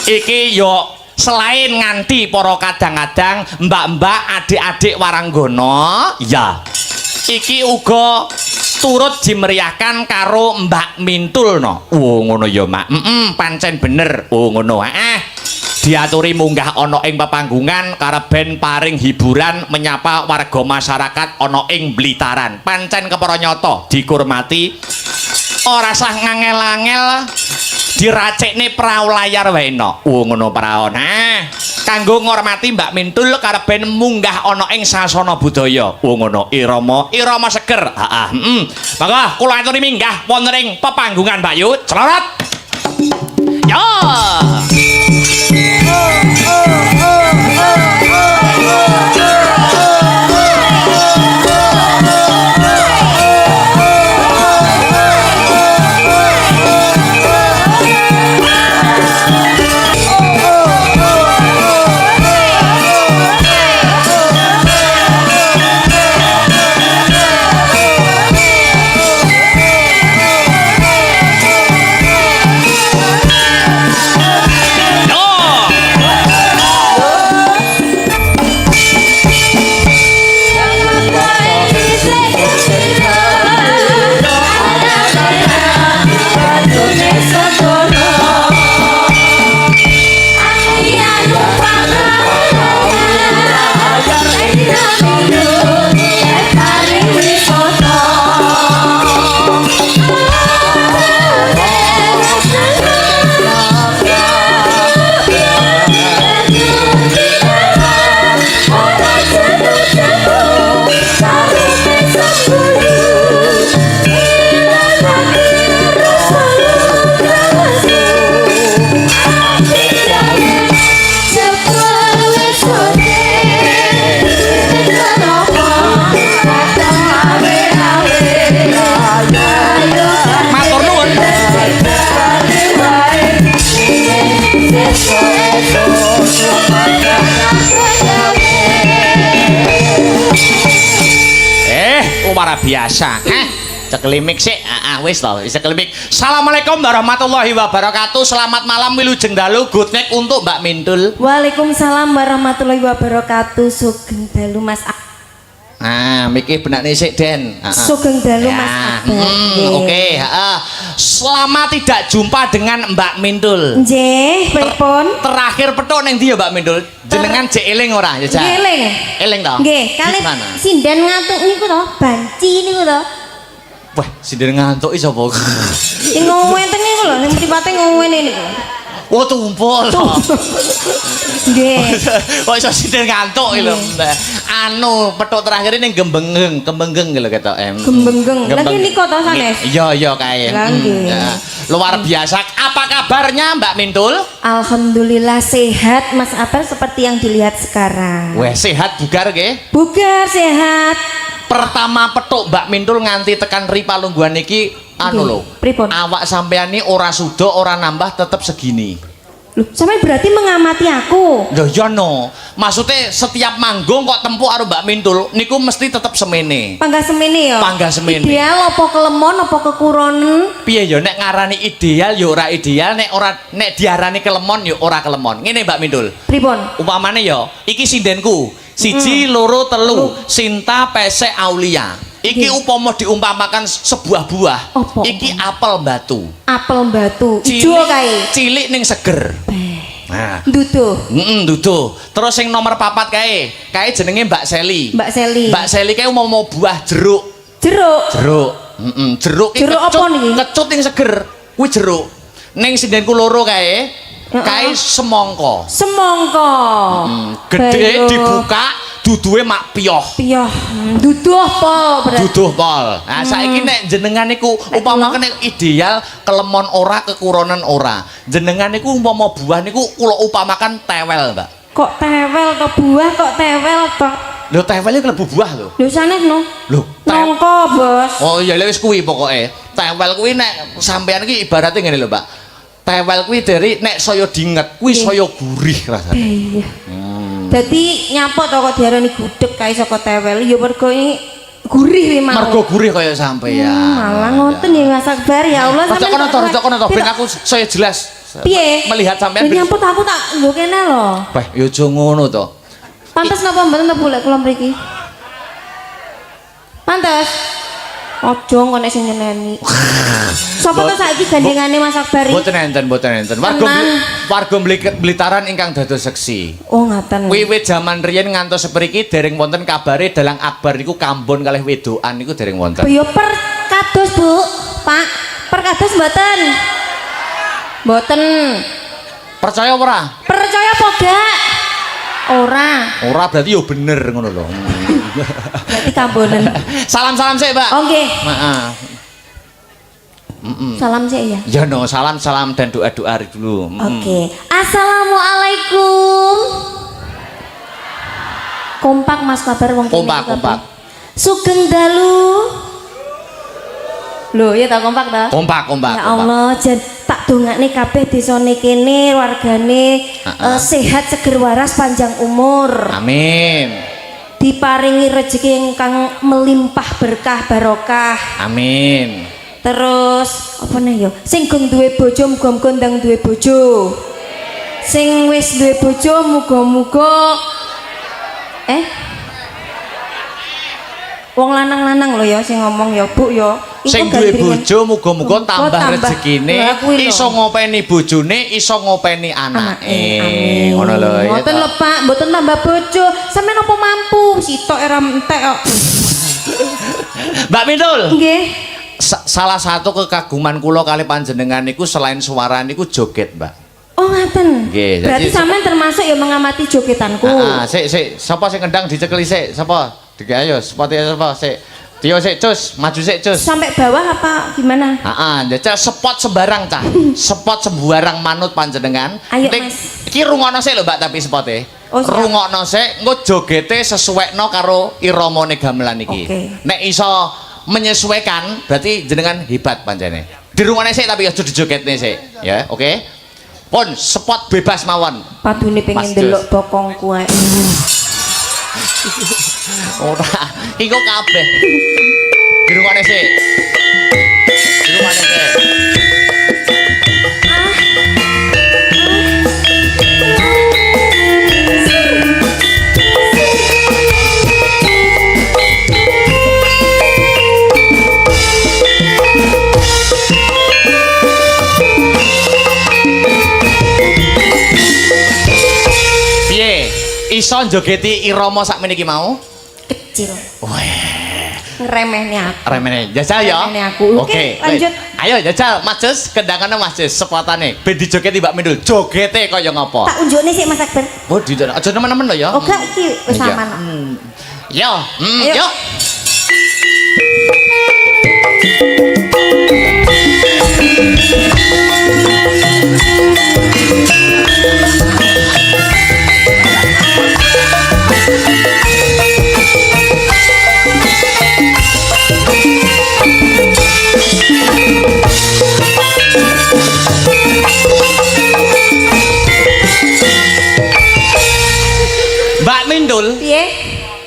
Iki yo selain nganti para kadang-kadang mbak-mbak adik-adik waranggana ya iki uga turut dimeriahkan karo Mbak Mintul no. Oh ngono ya Mak. Pancen bener. Oh ngono. diaturi munggah ana ing pepanggungan kareben paring hiburan menyapa warga masyarakat ana ing Blitaran. Pancen kepara nyata dikurmati ora sah ngangel-angel diracikne prau layar wae no. Ngono praon. Nah, kanggo ngormati Mbak Mintul kareben munggah ana ing sasana budaya. Ngono irama seger. Heeh. Monggo kula aturi minggah wonten ing pepanggungan Mbak Yu. Celorot. Ya. Luar biasa. Cekelimik sih. Wis to, cekelimik. Assalamualaikum warahmatullahi wabarakatuh. Selamat malam wilujeng dalu good night untuk Mbak Mintul. Waalaikumsalam warahmatullahi wabarakatuh. Sugeng dalu Mas. Miki benakne sik Den. Sugeng dalu Mas Abah. Oke, Selama tidak jumpa dengan Mbak Mintul. Nggih, pripun? Terakhir petuk ning ndi ya Mbak Mintul? Jenengan jek eling ora ya, Cak? Eling. Eling to? Nggih, kalih sinden ngantuk niku to, banci niku to. Wah, sinden ngantuk iki sapa? Sing ngowenteng niku lho, sing mripate ngowene niku. Oh, tumpul. Nggih. Kok iso sinden ngantuk iki lho. Anu, petuk terakhir ning Gembenggeng lho ketok em. Gembenggeng. Lagi niku to sanes. Iya kae. Luar biasa. Apa kabarnya Mbak Mintul? Alhamdulillah sehat Mas Abel seperti yang dilihat sekarang. Wah, sehat bugar nggih? Bugar sehat. Pertama petuk Mbak Mintul nganti tekan Ripalungguhan iki anu lho. Pripun? Awak sampean iki ora sudo, ora nambah tetep segini. Loh, sampe berarti mengamati aku. Lho ya no. Maksudnya setiap manggung kok tempuh karo Mbak Mintul niku mesti tetep semene. Panggah semene ya. Panggah semene. Ideal apa kelemon apa kekuronen? Piye ya nek ngarani ideal ya ora ideal, nek diarani kelemon ya ora kelemon. Ngene Mbak Mintul. Pripun? Umpamane ya, iki sindenku. Siji, loro, telu. Sinta, pesek, aulia. Iki upama diumpamakan sebuah buah. Apa? Iki apel batu. Apel batu. Ijo kae. Cilik ning seger. Nah, Duduh. duduh. Terus sing nomor 4 kae. Kae jenenge Mbak Seli. Mbak Seli. Mbak Seli kae mau buah jeruk. Jeruk. Jeruk iki Jeruk apa niki? kecut ning seger. Kuwi jeruk. Ning sindenku loro kae. Kae semangka. Semangka. Gede dibuka, duduhe mak piyoh. Piyoh. Duduh pol berarti. Duduh pol. Nah, saiki nek jenengan niku umpama nek ideal kelemon ora, kekuronan ora. Jenengan niku umpama buah niku kula upamakan tewel, Mbak. Kok tewel to buah kok tewel to? Lho tewel iki klebu buah lho. Lho sanes no. Lho, nangka, Bos. Oh iya wis kuwi pokoke. Tewel kuwi nek sampean iki ibaratnya ngene lho, Mbak. Tewel kuwi dari nek saya dinget kuwi saya gurih rasane. Iya. Dadi nyapa to kok diarani gudeg kae saka tewel ya mergo ini gurih wi mau. Mergo gurih kaya sampean. Malah ngoten ya Mas Akbar ya Allah sampean. Rada kono to ben aku saya jelas. Piye? Melihat sampean. Ya nyapa aku tak nggo kene lho. Wah, ya aja ngono to. Pantes napa mboten tebu lek kula mriki? Pantes. Ojo engko nek sing nyeneni. Sapa to saiki gandengane Mas Akbar iki? Mboten enten, mboten enten. Warga Blitaran ingkang dados seksi. Oh, ngaten. Wiwit jaman riyen ngantos sepriki dereng wonten kabare Dalang Akbar niku kambon kalih wedokan niku dereng wonten. Ya perkados, Bu. Pak, perkados mboten? Mboten. Percaya ora? Percaya apa gak? Ora. Ora berarti yo bener ngono lho. Berarti kambonen. Salam-salam sik, Mbak. Oke. Heeh. Salam sih ya. Ya no, salam-salam dan doa-doa dulu. Oke. Assalamualaikum. Kompak Mas kabar wong kene. Kompak. Sugeng dalu. Loh, ya tak kompak ta? Kompak. Ya Allah, jan tak dongakne kabeh desane kene, wargane sehat, seger waras, panjang umur. Amin. Diparingi rezeki ingkang melimpah berkah barokah. Amin. Terus apa nih yo? Sing gong duwe bojo muga-muga ndang duwe bojo. Sing wis duwe bojo muga-muga wong lanang-lanang lho ya sing ngomong ya Bu ya. Sing duwe bojo muga-muga tambah rezekine, iso ngopeni bojone, iso ngopeni anake. Ngono lho ya. Mboten lho Pak, mboten tambah bojo. Sampeyan apa mampu? Sitok era entek kok. Mbak Mintul. Nggih. Salah satu kekaguman kula kali panjenengan niku selain suara niku joget, Mbak. Oh ngaten. Nggih, berarti jadi sampean termasuk yang mengamati jogetanku. Sik, sapa sing ngendang dicekeli sik? Sapa? Dik ayo, sepati sapa sik? Tio sik, Cus, maju sik, Cus. Sampai bawah apa gimana? Njajal spot sembarang cah. Spot sembarang manut panjenengan. Ayo, Mas. Iki rungokno sik lho, Mbak, tapi spote. Oh, siap. Rungokno sik, engko jogete sesuekno karo iramane gamelan iki. Oke. Nek iso menyesuaikan berarti jenengan hebat pancene. Dirungokne sik tapi aja dijogetne sik, ya. Oke. Pun spot bebas mawon. Padune pengen Mas delok Jus. bokongku ae. Ora, iku kabeh. Dirungokne sik. Dirungokne sik. Iso njogeti irama sakmene iki mau? Kecil. Weh, Ngremehne aku. remene. Jajal ya. Remehne aku. Oke, lanjut. Ayo jajal, Mas Jus, kendangane Mas Jus, sepotane. Ben dijogeti Mbak Mindul. Jogete kaya ngapa? Tak unjukne sik Mas Akbar. Oh, aja nemen-nemen lho ya. Oh gak iki wis Iya. aman. Yo, Ayo. yo. Mbak Mindul, Piye?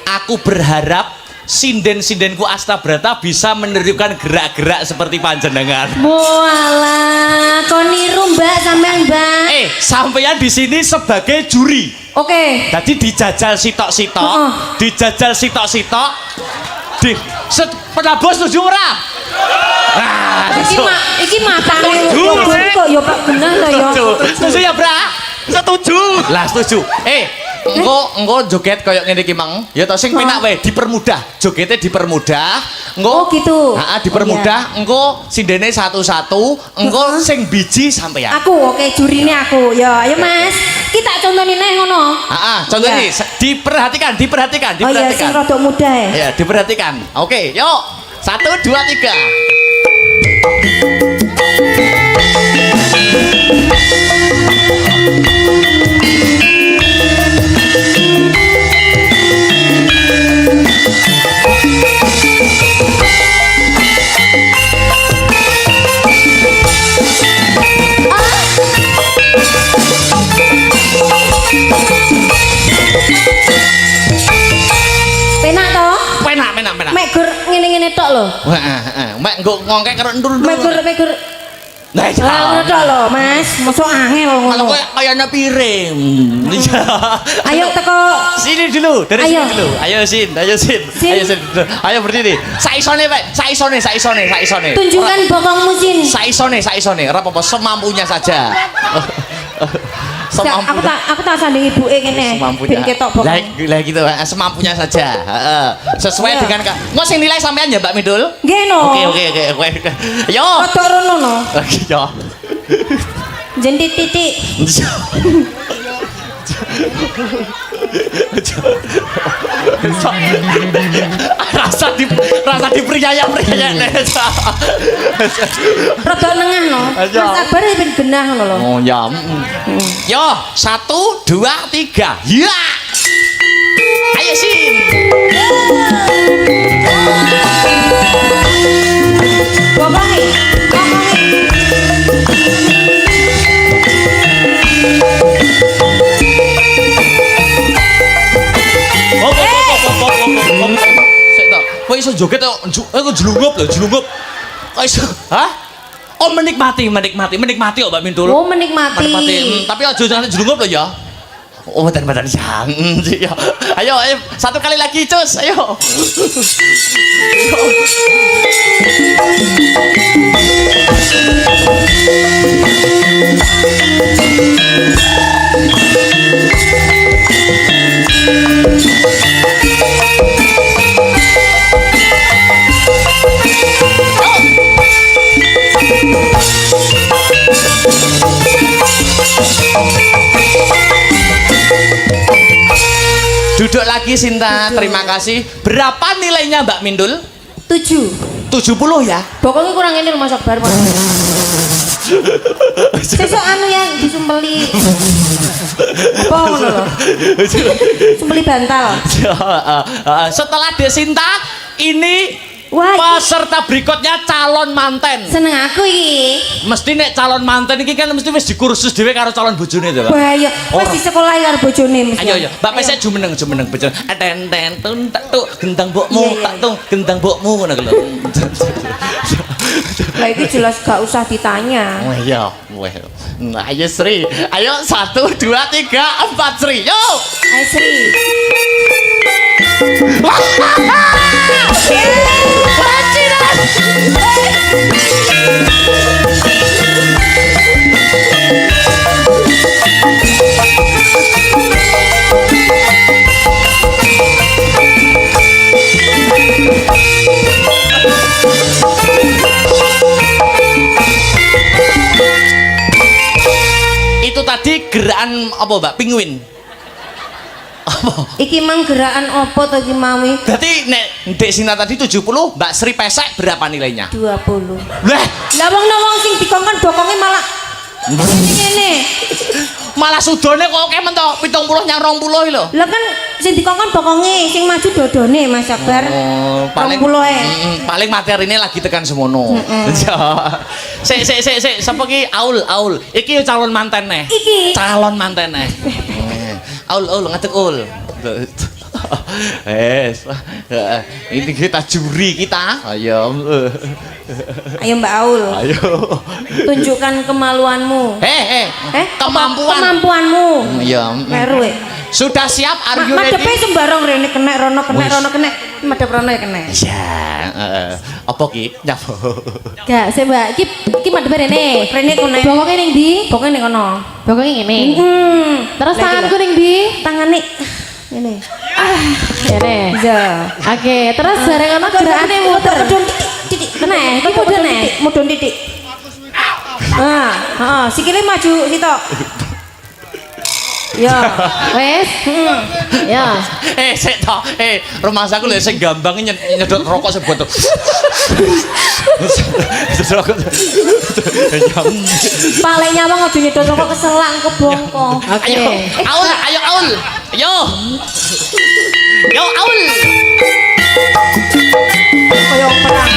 aku berharap sinden-sindenku Astabrata bisa menirukan gerak-gerak seperti panjenengan. Walah, kon niru Mbak sampean Mbak. Sampeyan di sini sebagai juri. Oke. Tadi dijajal sitok-sitok, dijajal sitok-sitok. Pernah bos setuju ora? Nah, Iki matane Setuju, kok ya Pak bener to ya. setuju ya, Bra? Setuju. Lah, setuju. Engko joget koyo ngene iki mang. Ya to sing penak wae dipermudah. Jogete dipermudah. Engko Oh gitu. Heeh, dipermudah. Engko sindene satu-satu, engko sing biji sampeyan. Aku oke jurine aku. Ya, ayo Mas. Kita contohin neh ngono. Heeh, contoh ini diperhatikan. Oh iya, sing rada muda ya. Ya, diperhatikan. Oke, yuk. 1 2 3. Penak to? Penak. Mek gur ngene-ngene tok lho. Heeh. Mek nggo ngongkek karo ndur-ndur. Mek gur Nah, Lah ngono lho, Mas. Mosok angel kalau ngono. kayaknya piring. Ayo teko Sini dulu, dari Ayo. sini dulu. Ayo Sin, ayo Sin. Sin. Ayo Sin. Ayo berdiri. Saisone, Pak. Saisone. tunjukkan bokongmu, Sin. Saisone. Ora apa-apa, semampunya saja. Semampunya. Aku tak sanding ibuke kene. Semampunya. Ben ketok bokong. Lah gitu, semampunya saja. Heeh. Sesuai Iya. dengan mau sing nilai sampean ya, Mbak Midul? Nggih no. Oke. Yo. Kodok rono no. Oke, yo. Jentit titik. rasa dipriaya Rada nengah no. Ayo. Mas Akbar ben genah ngono lho. Oh ya. Yo, 1 2 3. Ya. Ayo Sin. Bokongi. Sik to. Kowe iso joget kok jelungup lho, jelungup. Kok iso? Hah? Oh menikmati kok Mbak Mintul. Oh menikmati. Tapi aja jangan jelungup lho ya. Oh, benar-benar jangan sih ya. Ayo, satu kali lagi, Cus. Ayo. Duduk lagi Sinta, terima kasih. Berapa nilainya Mbak Mindul? 7. 70 ya? Pokoknya kurang ini Mas Akbar. Sesuk anu yang disumpeli. Apa ngono lho? Sumpeli bantal. Setelah Desinta, ini Wah, peserta berikutnya calon manten. seneng aku iki. Mesti nek calon manten iki kan mesti wis dikursus dhewe karo calon bojone to, Pak. Bahaya. Wis di sekolah karo bojone mesti. Ayo, Mbak Pesek jumeneng bojone. Ten tun tak tuk gendang mbokmu, Iya, iya, tak tuk gendang mbokmu ngono lho. Lah iki jelas gak usah ditanya. Oh iya, weh. Nah, ayo Sri. Ayo 1 2 3 4 Sri. Yo. Hai Sri. Itu tadi gerakan apa, Mbak? Penguin. Apa? Iki mang gerakan opo to iki mawi? Berarti nek Dek Sinta tadi 70, Mbak Sri Pesek berapa nilainya? 20. Lah, Lah wong sing dikongkon bokonge malah ngene. malah sudone kok oke men to 70 nyang 20 lho. Lah kan sing dikongkon bokonge, sing maju dodone Mas Akbar. Oh, paling 20 paling materine lagi tekan semono. Sik sapa ki Aul. Iki calon manten neh. Iki. Calon manten neh. Aul ngadeg ul. Ini kita juri kita. Ayo. Ayo Mbak Aul. Ayo. Tunjukkan kemaluanmu. Kemampuanmu. Iya. Meru. Sudah siap? Are you ready? Madepe sembarang rene kena rono kena. Madep rono ya kena. Ya, apa ki? Nyapa? Gak, sih Mbak. Iki madepe rene. Rene kena. Bokonge ning ndi? Bokonge ning kono. Bokonge ngene. Terus tanganku ning ndi? Tangane ngene. Ngene. Iya. Oke, terus bareng ono gerakane muter. Titik. Kena, iki mudun titik. Heeh, sikile maju sitok. Ya, wes. Ya. Sik to. Rumah saku lho sing gampang nyedot rokok sebuah tuh. Paling nyawang aja nyedot rokok keselang kebongko. Oke. Aul. Ayo. Yo Aul. Kayak perang.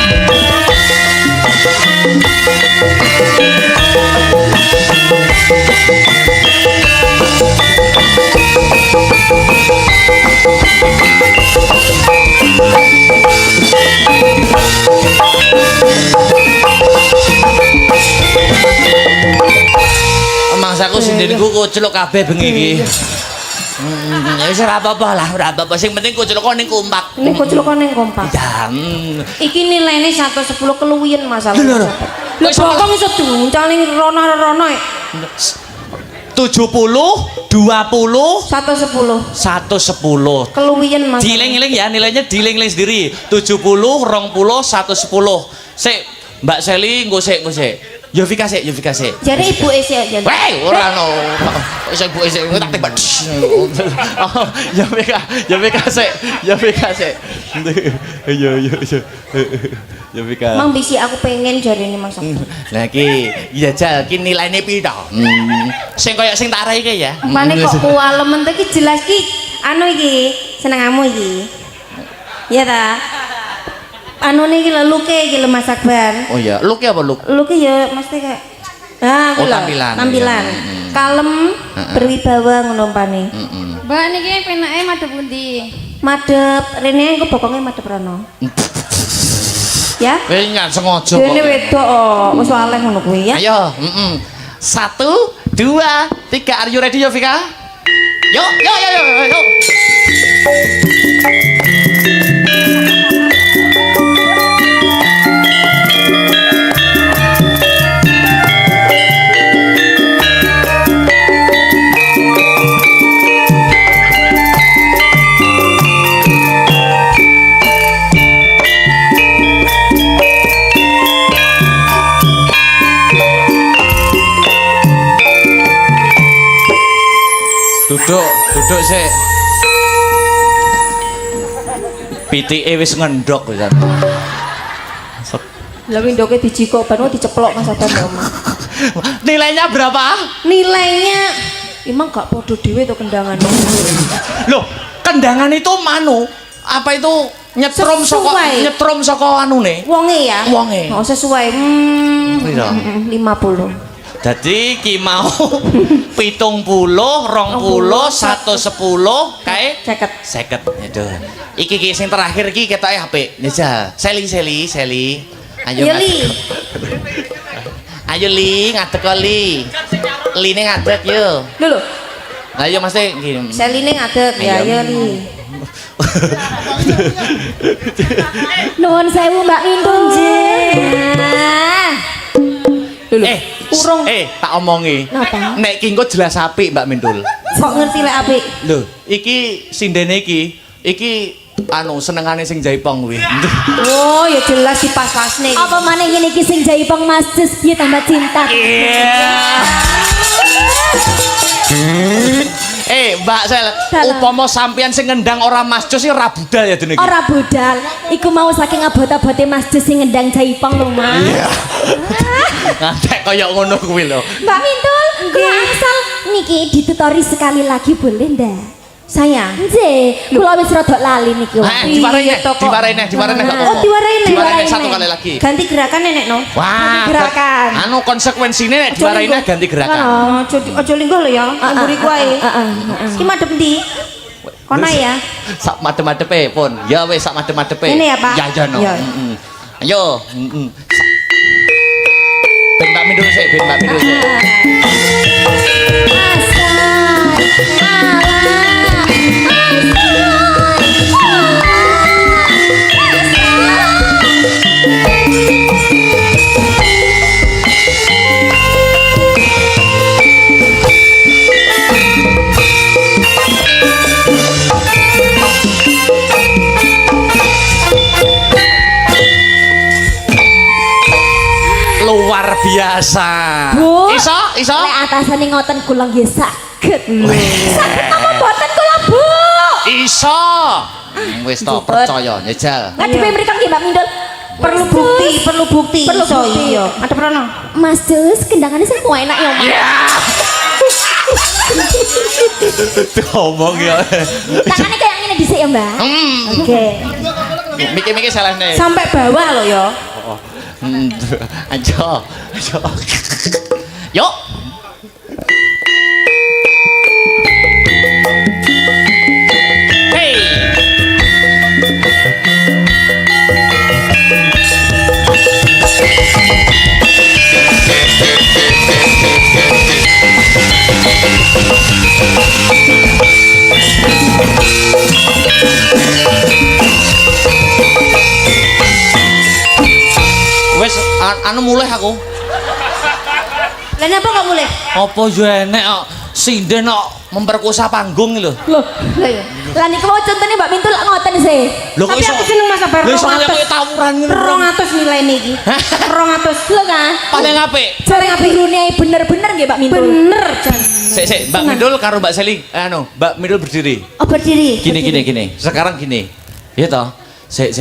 Thank you. Niku kucluk kabeh bengi iki. Ya wis ora apa-apa lah, ora apa-apa. Sing penting kucluk ning kompak. Ini kucluk ning kompak. Ya. Iki nilainya 110 keluwian masalah. Lho, lho. Lho bokong iso duncal ning rono-rono. 70, 20, 110 110. keluwian masalah. Diling-iling ya, nilainya diling-iling sendiri. 70, 20, 110. Sik, Mbak Seli engko sik. Yovika sik. Jadi ibu esi aja. Weh, ora no. Iso ibu sik tak tembak. Oh, Yovika sik. Yo. Yovika. Mang bisi aku pengen jari ini masak. Lah iki jajal iki nilaine pira? Sing kaya sing tak arai iki ya. Mane kok kualemen iki jelas ki anu iki senengamu iki. Iya ta? Anu niki lho luke iki lho Mas Akbar. Oh iya, look apa look? Luke ya mesti kayak Oh, tampilan. Kalem, berwibawa ngono pane. Mbak niki penake madhep pundi? Madhep rene engko bokonge madhep rono. Ya? Wis nggak sengaja kok. Dene wedok wis waleh ngono kuwi ya. Ayo, 1, 2, 3. Are you ready Yovika? Yuk. Duduk sik. Pitike wis ngendhok pisan. Lah windoke dijikok ban diceplok Mas Akbar ya omah. Nilainya berapa? Nilainya emang gak podo dhewe to kendangane. Loh, kendangan itu manu. Apa itu nyetrum Sesuai. saka anune? Wonge ya? Wonge. Oh sesuai. Pira? 50. Dadi ki mau 70, 20, 110 kae 50. Aduh. Iki sing terakhir iki ketoke apik. Nisa, Seli. Ayo. Ya Li. Ayo Li, ngadeg kok Li. Line ngadeg yo. Lho. Ayo Mas iki. Seline ngadeg ya Ayo. ya Li. Nuwun sewu Mbak Mindun Lho. Urung. Tak omongi. Napa? Nek ki engko jelas apik Mbak Mindul. Kok ngerti lek apik? Lho, iki sindene iki anu senengane sing jaipong kuwi. Oh, ya jelas dipas-pasne. Apa maneh ngene iki sing jaipong Mas Jus piye tambah cinta. Mbak Sel, upama sampean sing ngendang ora Mas Jus iki ora budal ya dene iki. Ora budal, iku mau saking abot-abote Mas Jus sing ngendang jaipong lho, Mas. Iya. Ngantek kaya ngono kuwi lho. Mbak Mintul, kula angsal niki ditutori sekali lagi boleh ndak? Sayang. Nggih, kula wis rada lali niki. Diwarene kok. Oh, diwarene. Satu kali lagi. Ganti gerakan nenek no. Wah, gerakan. Anu konsekuensine nek diwarene ganti gerakan. Oh, aja linggo lho ya. Nguri kuwi. Iki madhep ndi? Kono ya. Sak madhep-madhepe pun. Ya wis sak madhep-madhepe. Ini ya, Pak? Ya no. Ya. Ayo, Ben Mbak Mindul sik. Luar biasa. Bu, Iso? lek atasane ngoten kula nggih saged. Saged napa mboten kula, Bu? Iso. Wis to percaya njajal. Ngadepe mriku nggih Mbak Mindul. Perlu bukti. Perlu Iso, bukti. iya. Madhep rono. Mas Jus kendangane sing enak ya, Mas. Ngomong ya. Tangannya kayak ngene dhisik ya, Mbak. Oke. Mikir-mikir salah nih. Sampai bawah lo ya. Ayo. Yuk. Hey. anu mulai aku. Lah napa kok mulih? Apa yo enek kok sinden kok memperkosa panggung lho. Loh, lah ya. Lah niku mau contone Mbak Mintul lak ngoten sih. Lho kok Tapi iso? aku seneng Mas Sabar. Lho iso kaya tawuran ngono. 200 nilai niki. 200 Lho kan. Paling apik. Jare gurune bener-bener nggih Mbak Mintul. Bener Jan. Sik, Mbak Mindul karo Mbak Seli, Mbak Mindul berdiri. Oh berdiri. Gini. Sekarang gini. Iya toh? Sik.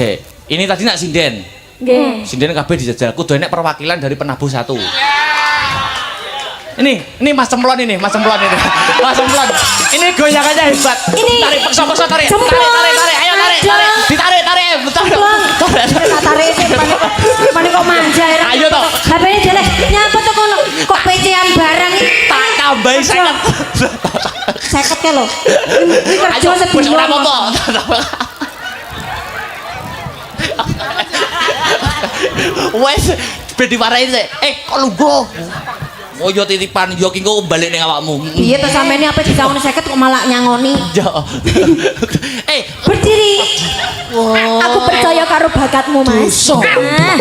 Ini tadi nak sinden. Nggih. Sinden kabeh dijajal. Kudu enek perwakilan dari penabuh satu. Ini Mas Cemplon ini. Mas Cemplon. Ini goyangannya hebat. Ini. Tarik paksa tarik. Cemplon. Tarik. Ayo tarik. Ditarik. Cemplon. Tak tarik sih panik kok manja ya. Ayo toh. HP-ne jelek. Nyapa to kono? Kok PC-an barang iki? Tak tambahi 50. 50 ke lho. Iki kerja Wis sedina. ora apa-apa. Wes ben diwarai sik. Kok lungguh? Oh yo titipan yo ki engko balik ning awakmu. Piye to sampeyan apa disangoni 50 kok malah nyangoni? Yo. Berdiri. Aku percaya karo bakatmu, Mas. Dosa. Nah,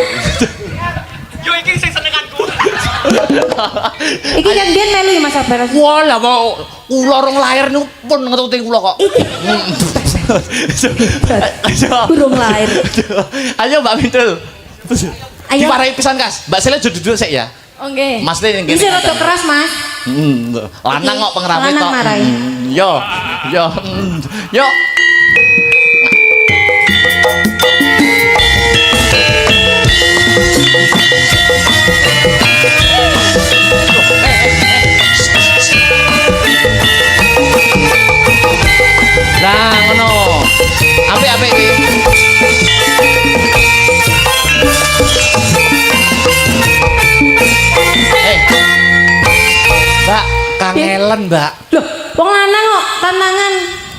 Yo iki sing senenganku. Iki kan biyen melu Mas Sabar. Wah lah mau kula rong lahir niku pun ngetuti kula kok. Burung lahir. Ayo Mbak Mintul. Ayo. Diwarai pisan Kas. Mbak Sele duduk sik ya. Oke. Mas Le ning Ini rada keras, Mas. Lanang kok pengrame Lanang tok. marai. Yo. Yo. Lah ngono. Apik iki. Mbak, kangelen, Mbak. Loh, wong lanang kok tantangan.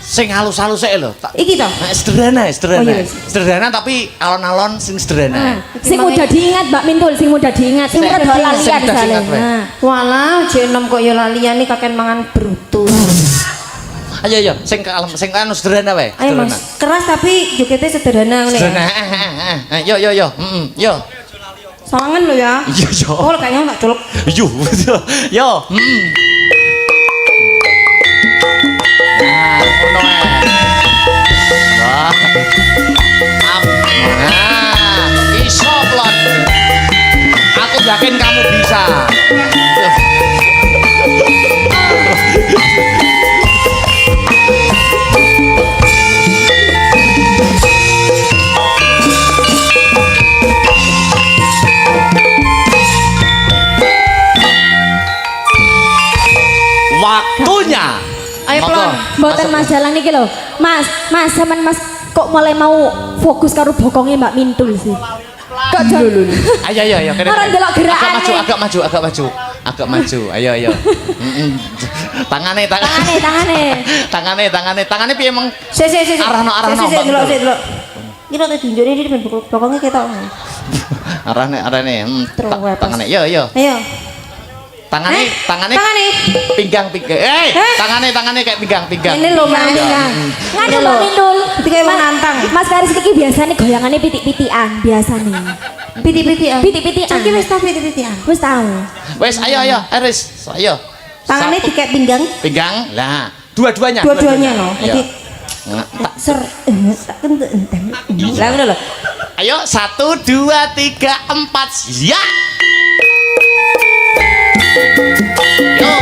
Sing halus-halus sik lho. Iki to. Sederhana. Oh, iya, wis. Sederhana tapi alon-alon sing sederhana. sing mudah diingat Mbak Mintul, sing mudah diingat, sing mudah lalian Sing mudah soalnya. diingat, Mbak. Nah. Walah, J6 kok ya lalian nih kakek mangan brutus. Ayo, sing kalem, sing anu sederhana wae. Ayo Mas, keras tapi jogetnya sederhana ngene ya. Sederhana. Yo. Yo. Sawangan lo ya. Iya, yo. Oh, kayaknya enggak colok. Yo. Nah, ngono ae. Wah. Nah, iso plon. Aku yakin kamu bisa. Waktunya. Ayo Monggo. plon. Mboten Mas jalan niki lho. Mas sampean Mas kok mulai mau fokus karo bokongnya Mbak Mintul sih. Kok jan. Ayo. Kene. Orang delok gerakane. Agak maju. Ayo. Tangane. Tangane piye emang? Sik. Arahno, Mbak. Delok. Iki nek tunjukne iki ben pokoknya ketok. Arahne. Terus, Tangane. Yo. Ayo. Tangane. Tangane. Pinggang. Tangane kayak pinggang. Ini lho Mas. Ngene Mbak Mintul. Iki kayak menantang. Mas Karis iki biasane goyangannya pitik-pitikan biasane. Piti-pitian. Pitik-pitikan. Iki wis tau piti-pitian. Wis tau. Wes, ayo, Eris. Ayo. Tangannya dikek pinggang. Pinggang. Lah, dua-duanya. Dua-duanya no. Ayo. Iki ser tak kentek enten. Lah ngono lho. Ayo, 1, 2, 3, 4. Ya. Yo.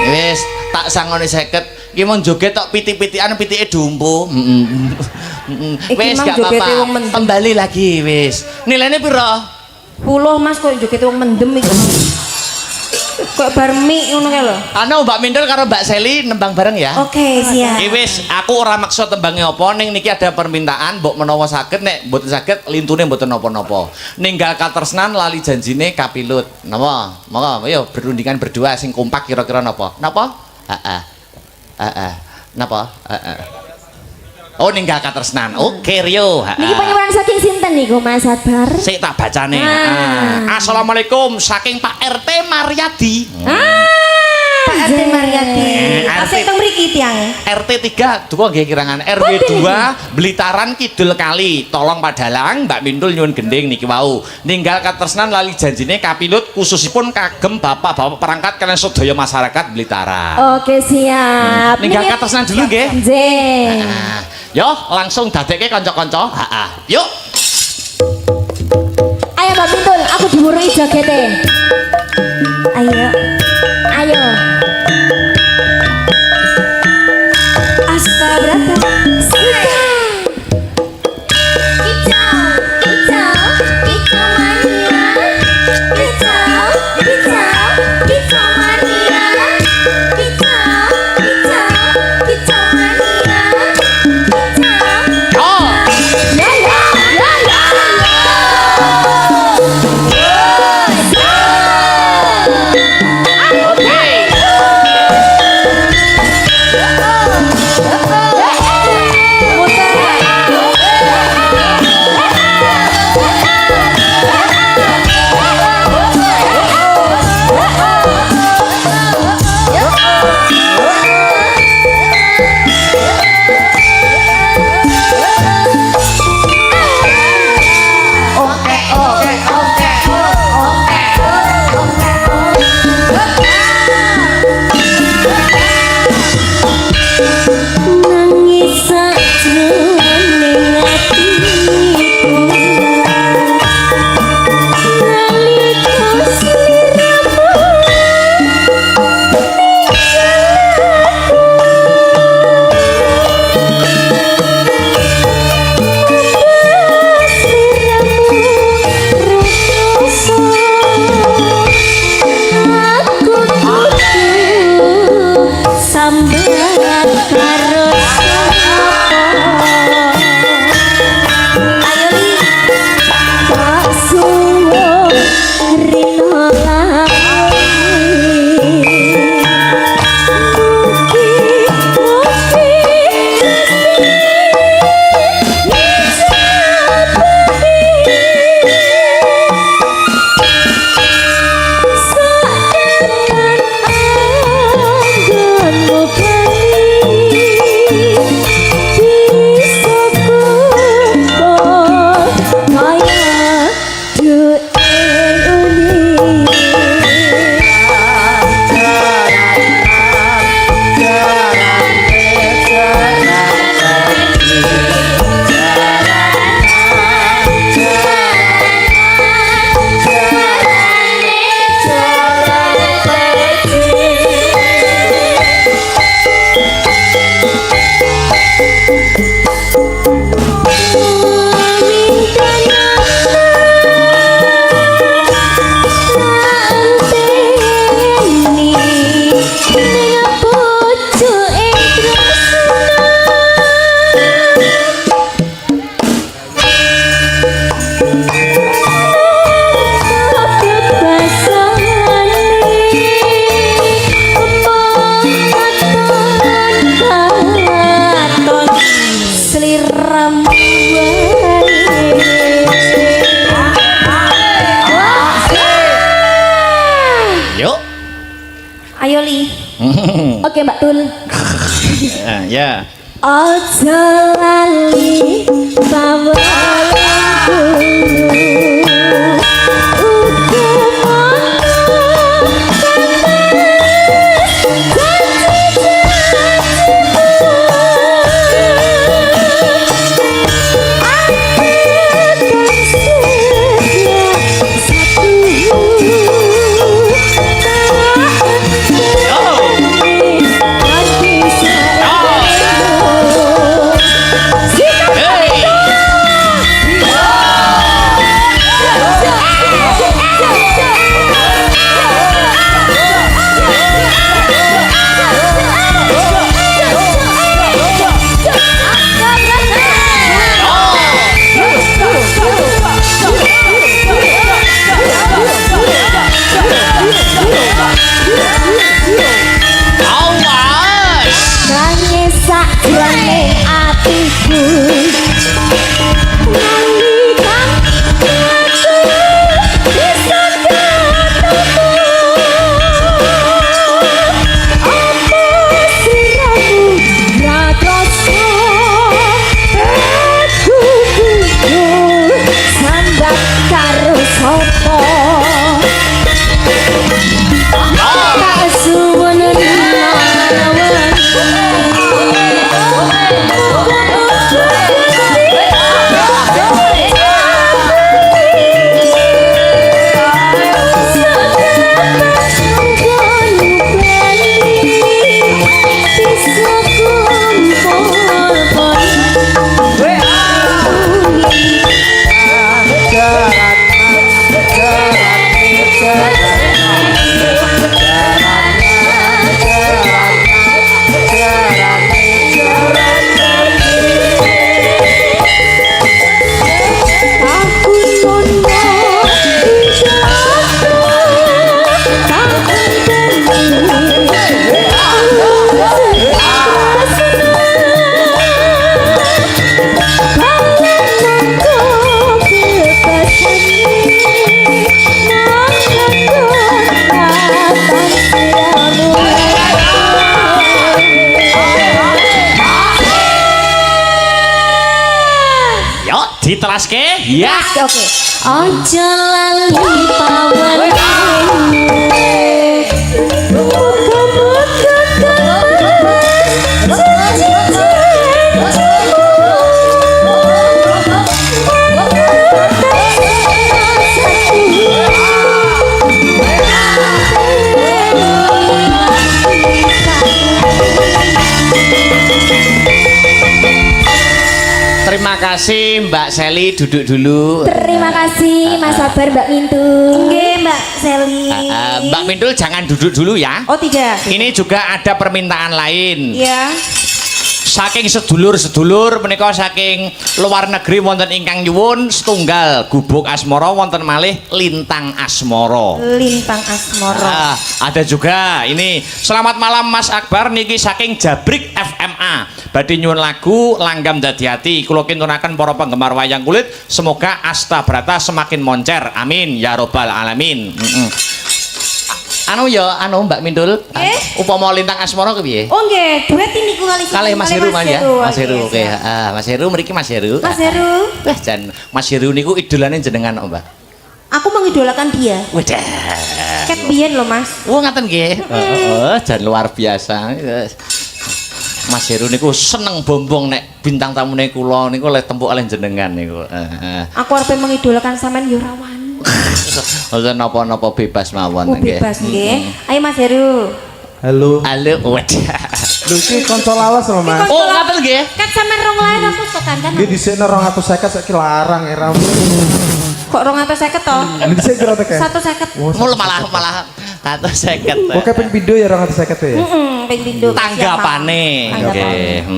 Wis tak sangoni 50 Ki mau joget tok pitik-pitikan pitike dumpo. Iki Wis mang gak jogete apa-apa. wong mendem. Kembali lagi wis. Nilainya piro? 10 Mas kok joget wong mendem iki. Kok bar mik ngono kae lho. Anu Mbak Mindul karo Mbak Seli nembang bareng ya. Oke, siap. Wis, aku ora maksud tembange apa ning niki ada permintaan mbok menawa saged nek mboten saged lintune mboten napa-napa. Ninggal katresnan lali janjine kapilut. Napa? Monggo ayo berundingan berdua sing kompak kira-kira napa? Napa? Heeh. Heeh. Napa? Heeh. Oh ninggal katresnan. Oke Rio. Niki penyuwun saking sinten niku Mas Adbar? Sik tak bacane. Ah. Assalamualaikum saking Pak RT Mariadi. Pak RT Mariati. RT. Asik teng mriki tiang. RT 3 duka nggih kirangan RW 2 Blitaran Kidul Kali. Tolong padalang Mbak Mindul nyuwun gending niki wau. Ninggal katresnan lali janjine kapilut khususipun kagem bapak-bapak perangkat kalian sedaya masyarakat Blitaran. Oke, siap. Ninggal katresnan dulu nggih. Nggih. Nah, yo langsung dadekke kanca-kanca. Heeh. Yuk. Ayo Mbak Pintul, aku diwurui jogete. Ayo. Ayo. Aska berapa? Ayo Li. Oke Mbak Tul. Ya. Ojo lali pawonku. Bisa Ditelaske? Ya. Oke. Ojo lali pawen. Terima kasih Mbak Seli, duduk dulu. Terima kasih Mas Sabar Mbak Mintul. Nggih, Mbak Seli. Mbak Mintul jangan duduk dulu ya. Oh, tidak. Ini juga ada permintaan lain. Ya. Saking sedulur-sedulur menika saking luar negeri wonten ingkang nyuwun setunggal gubuk asmara wonten malih lintang asmara. Lintang asmara. Ada juga ini selamat malam Mas Akbar niki saking Jabrik FMA badhe nyuwun lagu langgam dadi ati kula kintunaken para penggemar wayang kulit semoga Asta Brata semakin moncer amin ya robbal alamin. Anu ya, anu Mbak Mintul, upama lintang asmara kepiye? Oh nggih, duet ini ku kali Kalih Mas Heru man ya, Mas Heru. Oke, Oke, heeh, Mas Heru mriki Mas Heru. Mas Heru. Wah, jan Mas Heru niku idolane jenengan kok, Mbak. Aku mengidolakan dia. Wadah. Ket biyen loh, Mas. Oh, ngaten nggih. Heeh, jan luar biasa. Mas Heru niku seneng bombong nek bintang tamune kula niku le tempuk kalih jenengan niku. Heeh. Aku arep mengidolakan sampean yo ra wani. Ora napa-napa bebas mawon nggih. Bebas nggih. Ayo Mas Heru. Halo. Halo, wadah. Lho iki kanca lawas lho, Mas. Oh, ngaten nggih. Kan sampean rong lain aku kok kancan. Iki dhisikne 250 saiki larang era. Kok 250 to? Ini dhisik piro teke? 150. Mul malah 150. Oke ping pindho ya 250 ya. Ping pindho. Tanggapane nggih.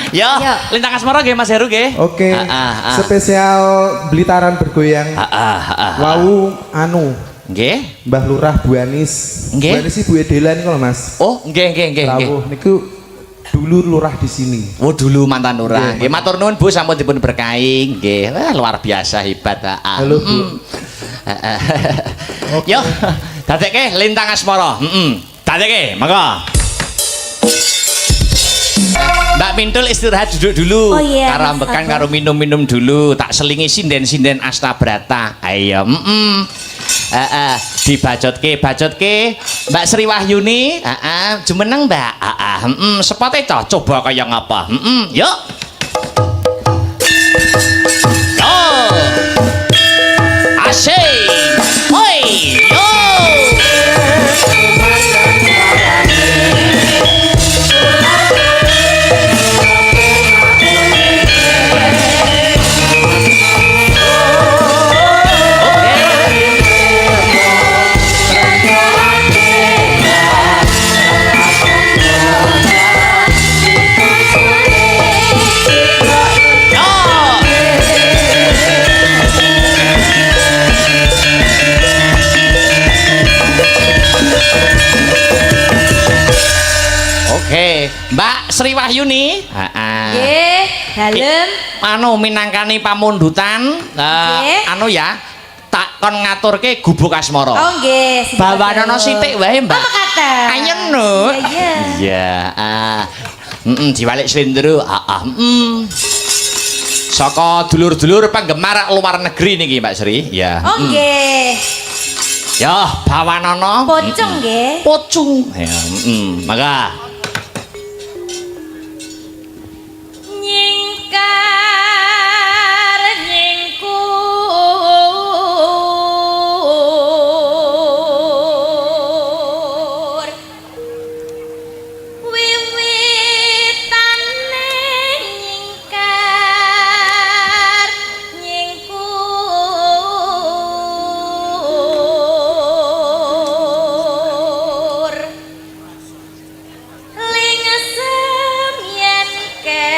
Yo, Yo. lintang asmara nggih Mas Heru nggih. Oke. Spesial Blitaran bergoyang. Wau anu Nggih. Mbah Lurah Bu Anis. Nggih. Bu Anis Ibu Edela niku lho Mas. Oh, nggih nggih nggih nggih. Rawuh niku dulu lurah di sini. Oh, dulu mantan lurah. Nggih, Nggih, matur nuwun Bu sampun dipun berkahi. Nggih. Wah, luar biasa hebat. Halo, Bu. Yo, dadekke lintang asmara. Dadekke, monggo. Mbak Mintul istirahat duduk dulu. Oh iya, Karo Mas ambekan Abang. karo minum-minum dulu. Tak selingi sinden-sinden Asta Brata. Ayo, bacotke Mbak Sri Wahyuni, jumeneng Mbak. Sepote toh coba kaya ngapa. Yuk. Yo. Asik. Hoi, yo. Oke, Mbak Sri Wahyuni. Nggih, dalem. Anu minangkani pamundutan, anu ya, tak kon ngaturke gubuk asmara. Oh nggih. Bawanono sithik wae, Mbak. Apa kata? Ayo no. Iya. Iya, diwalik slendro. Saka dulur-dulur penggemar luar negeri niki Mbak Sri. Ya. Oh nggih. Ya, bawanono. Pocong nggih. Pocung. Ya, maka Nyingkar nyingkur wiwitane nyingkar nyingkur lingesem yen kemutan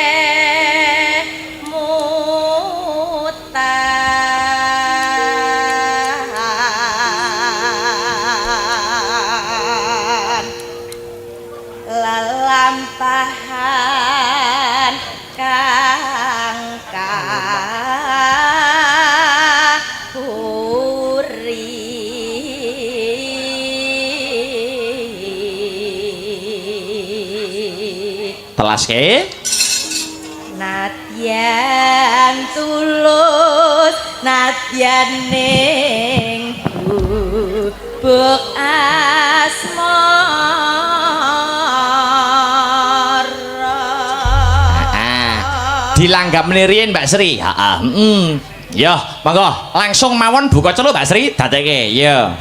lalampahan kang kahuri telaske. Nadyan yen tulus nadyan ning bubuk asmara. Dilanggap menirian Mbak Sri. Yo, monggo langsung mawon buka celup Mbak Sri, dadekke. Yo.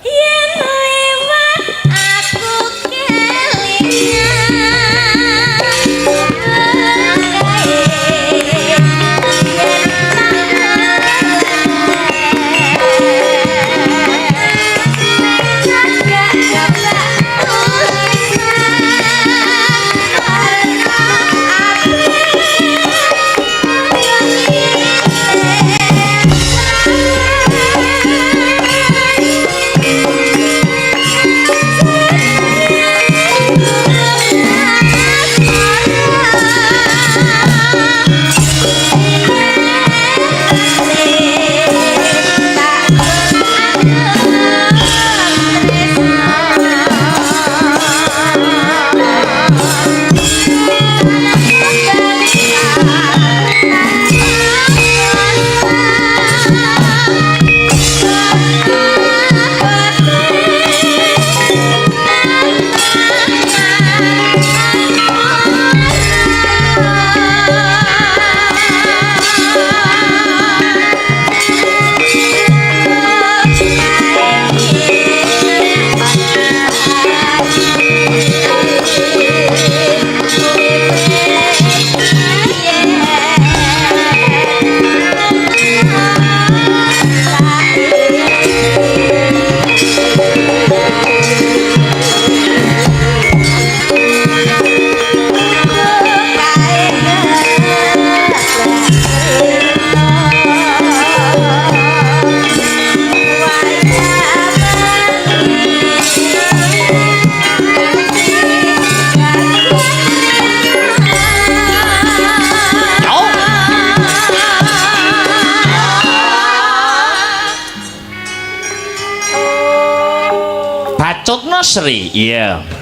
Yen lewat aku kelingan Bacutno Sri. Iya.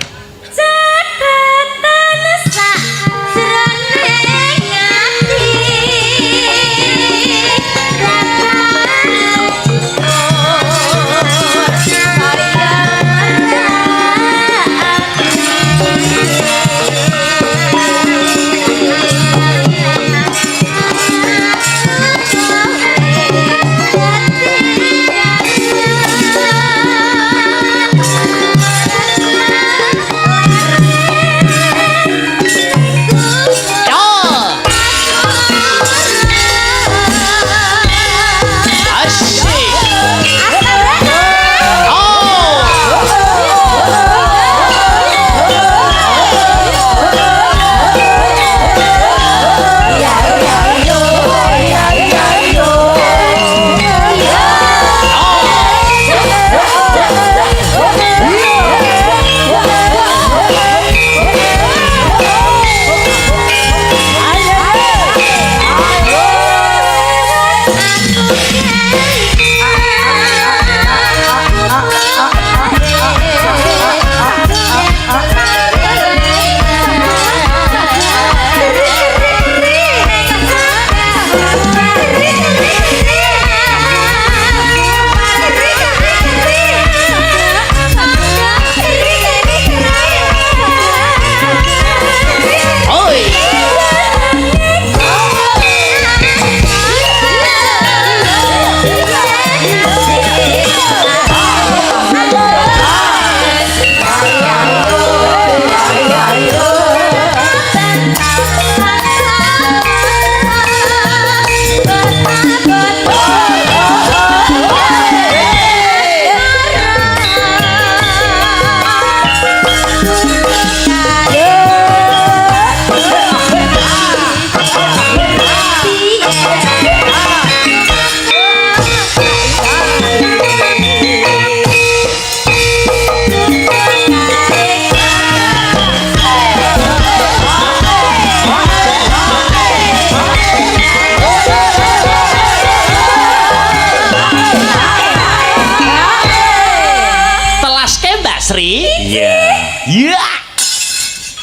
Sri. Iya. Iya.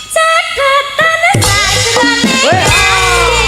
Cakatan sajrone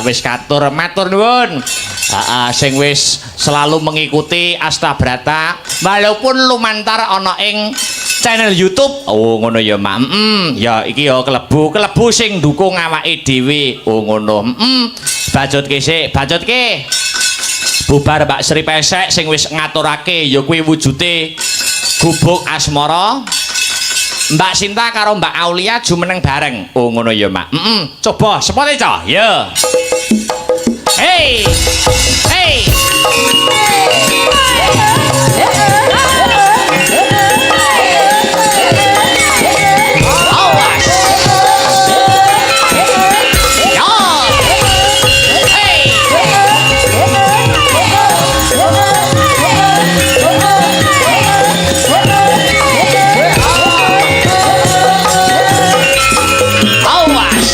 wis katur matur nuwun. Sing wis selalu mengikuti Astabrata walaupun lumantar ana ing channel YouTube. Oh ngono ya Mak. Ya iki ya klebu sing ndukung awake dhewe. Oh ngono. Bajutke sik, bajutke. Bubar Mbak Sri Pesek sing wis ngaturake ya kuwi wujude gubuk asmara. Mbak Sinta karo Mbak Aulia jumeneng bareng. Oh ngono ya Mak. Coba sepote co. Ya. Hey. Hey. Awas. Ya. Hey. Awas.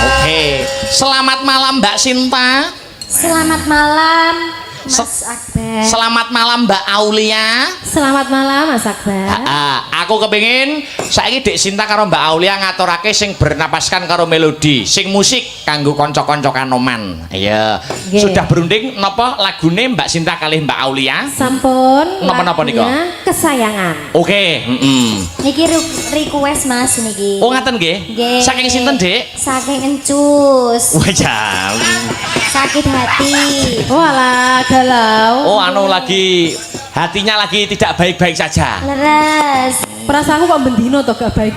Oke, selamat malam Mbak Sinta. Selamat malam Mas Akbar. Selamat malam Mbak Aulia. Selamat malam Mas Akbar. Aku kepengin saiki Dek Sinta karo Mbak Aulia ngaturake sing bernapaskan karo melodi, sing musik kanggo kanca-kanca kanoman. Iya. Nggih. Sudah berunding napa lagune Mbak Sinta kalih Mbak Aulia? Sampun. Napa-napa nika? lagunya Kesayangan. Oke, Niki request Mas niki. Oh ngaten nggih? Nggih. Saking sinten, Dek? Saking encus. Wah, ya. Sakit hati. Walah galau. Oh, anu lagi hatinya lagi tidak baik-baik saja. Leres. Perasaanku kok bendino to gak baik.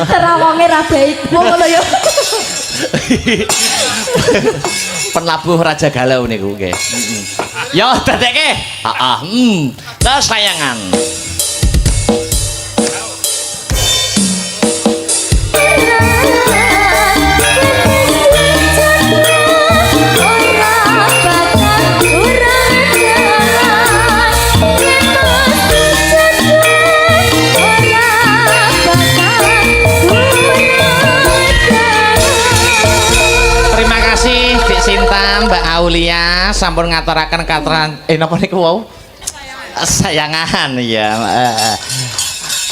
Terawonge ra baik. Ngono ya. Penabuh Raja Galau niku nggih. Yo dadekke. Kesayangan. Terima kasih Dek Sinta, Mbak Aulia sampun ngaturaken katran napa niku wau? Sayangan ya.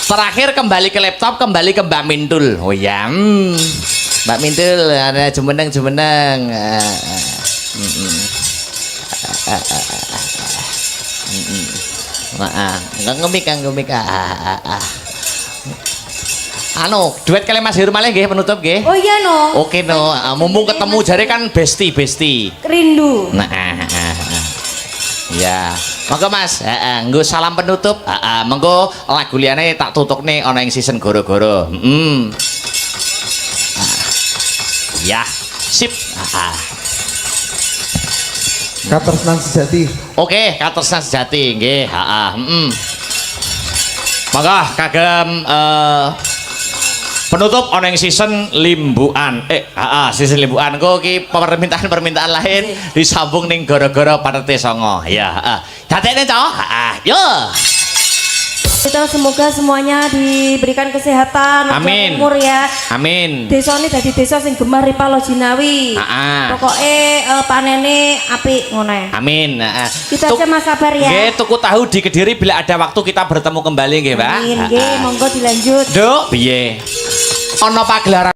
Terakhir kembali ke laptop, kembali ke Mbak Mintul. Oh ya. Mbak Mintul ada jumeneng. Ngemik. Anu, duet kali Mas Hirmalih nggih penutup nggih. Oh iya no. Oke no, mumpung ketemu jare kan besti. Rindu. Nah, ya, monggo Mas, nggo salam penutup. Monggo lagu liyane tak tutukne ana ing season goro-goro. Ya, sip. Katresnan sejati. Oke, katresnan sejati nggih. Monggo kagem penutup ana ing season limbukan. Season limbukan kok iki permintaan lain disambung ning gara-gara Panete Songo. Ya, dadekne to. Yo. Kita semoga semuanya diberikan kesehatan, Amin. umur ya. Amin. Desa ini dadi desa sing gemar ripalo jinawi. Pokoknya panene apik ngono. Amin. Kita aja Mas Kabar ya. Nggih, tuku tahu di Kediri bila ada waktu kita bertemu kembali nggih, Mbak. Amin, nggih, monggo dilanjut. Duk, piye? Ana pagelaran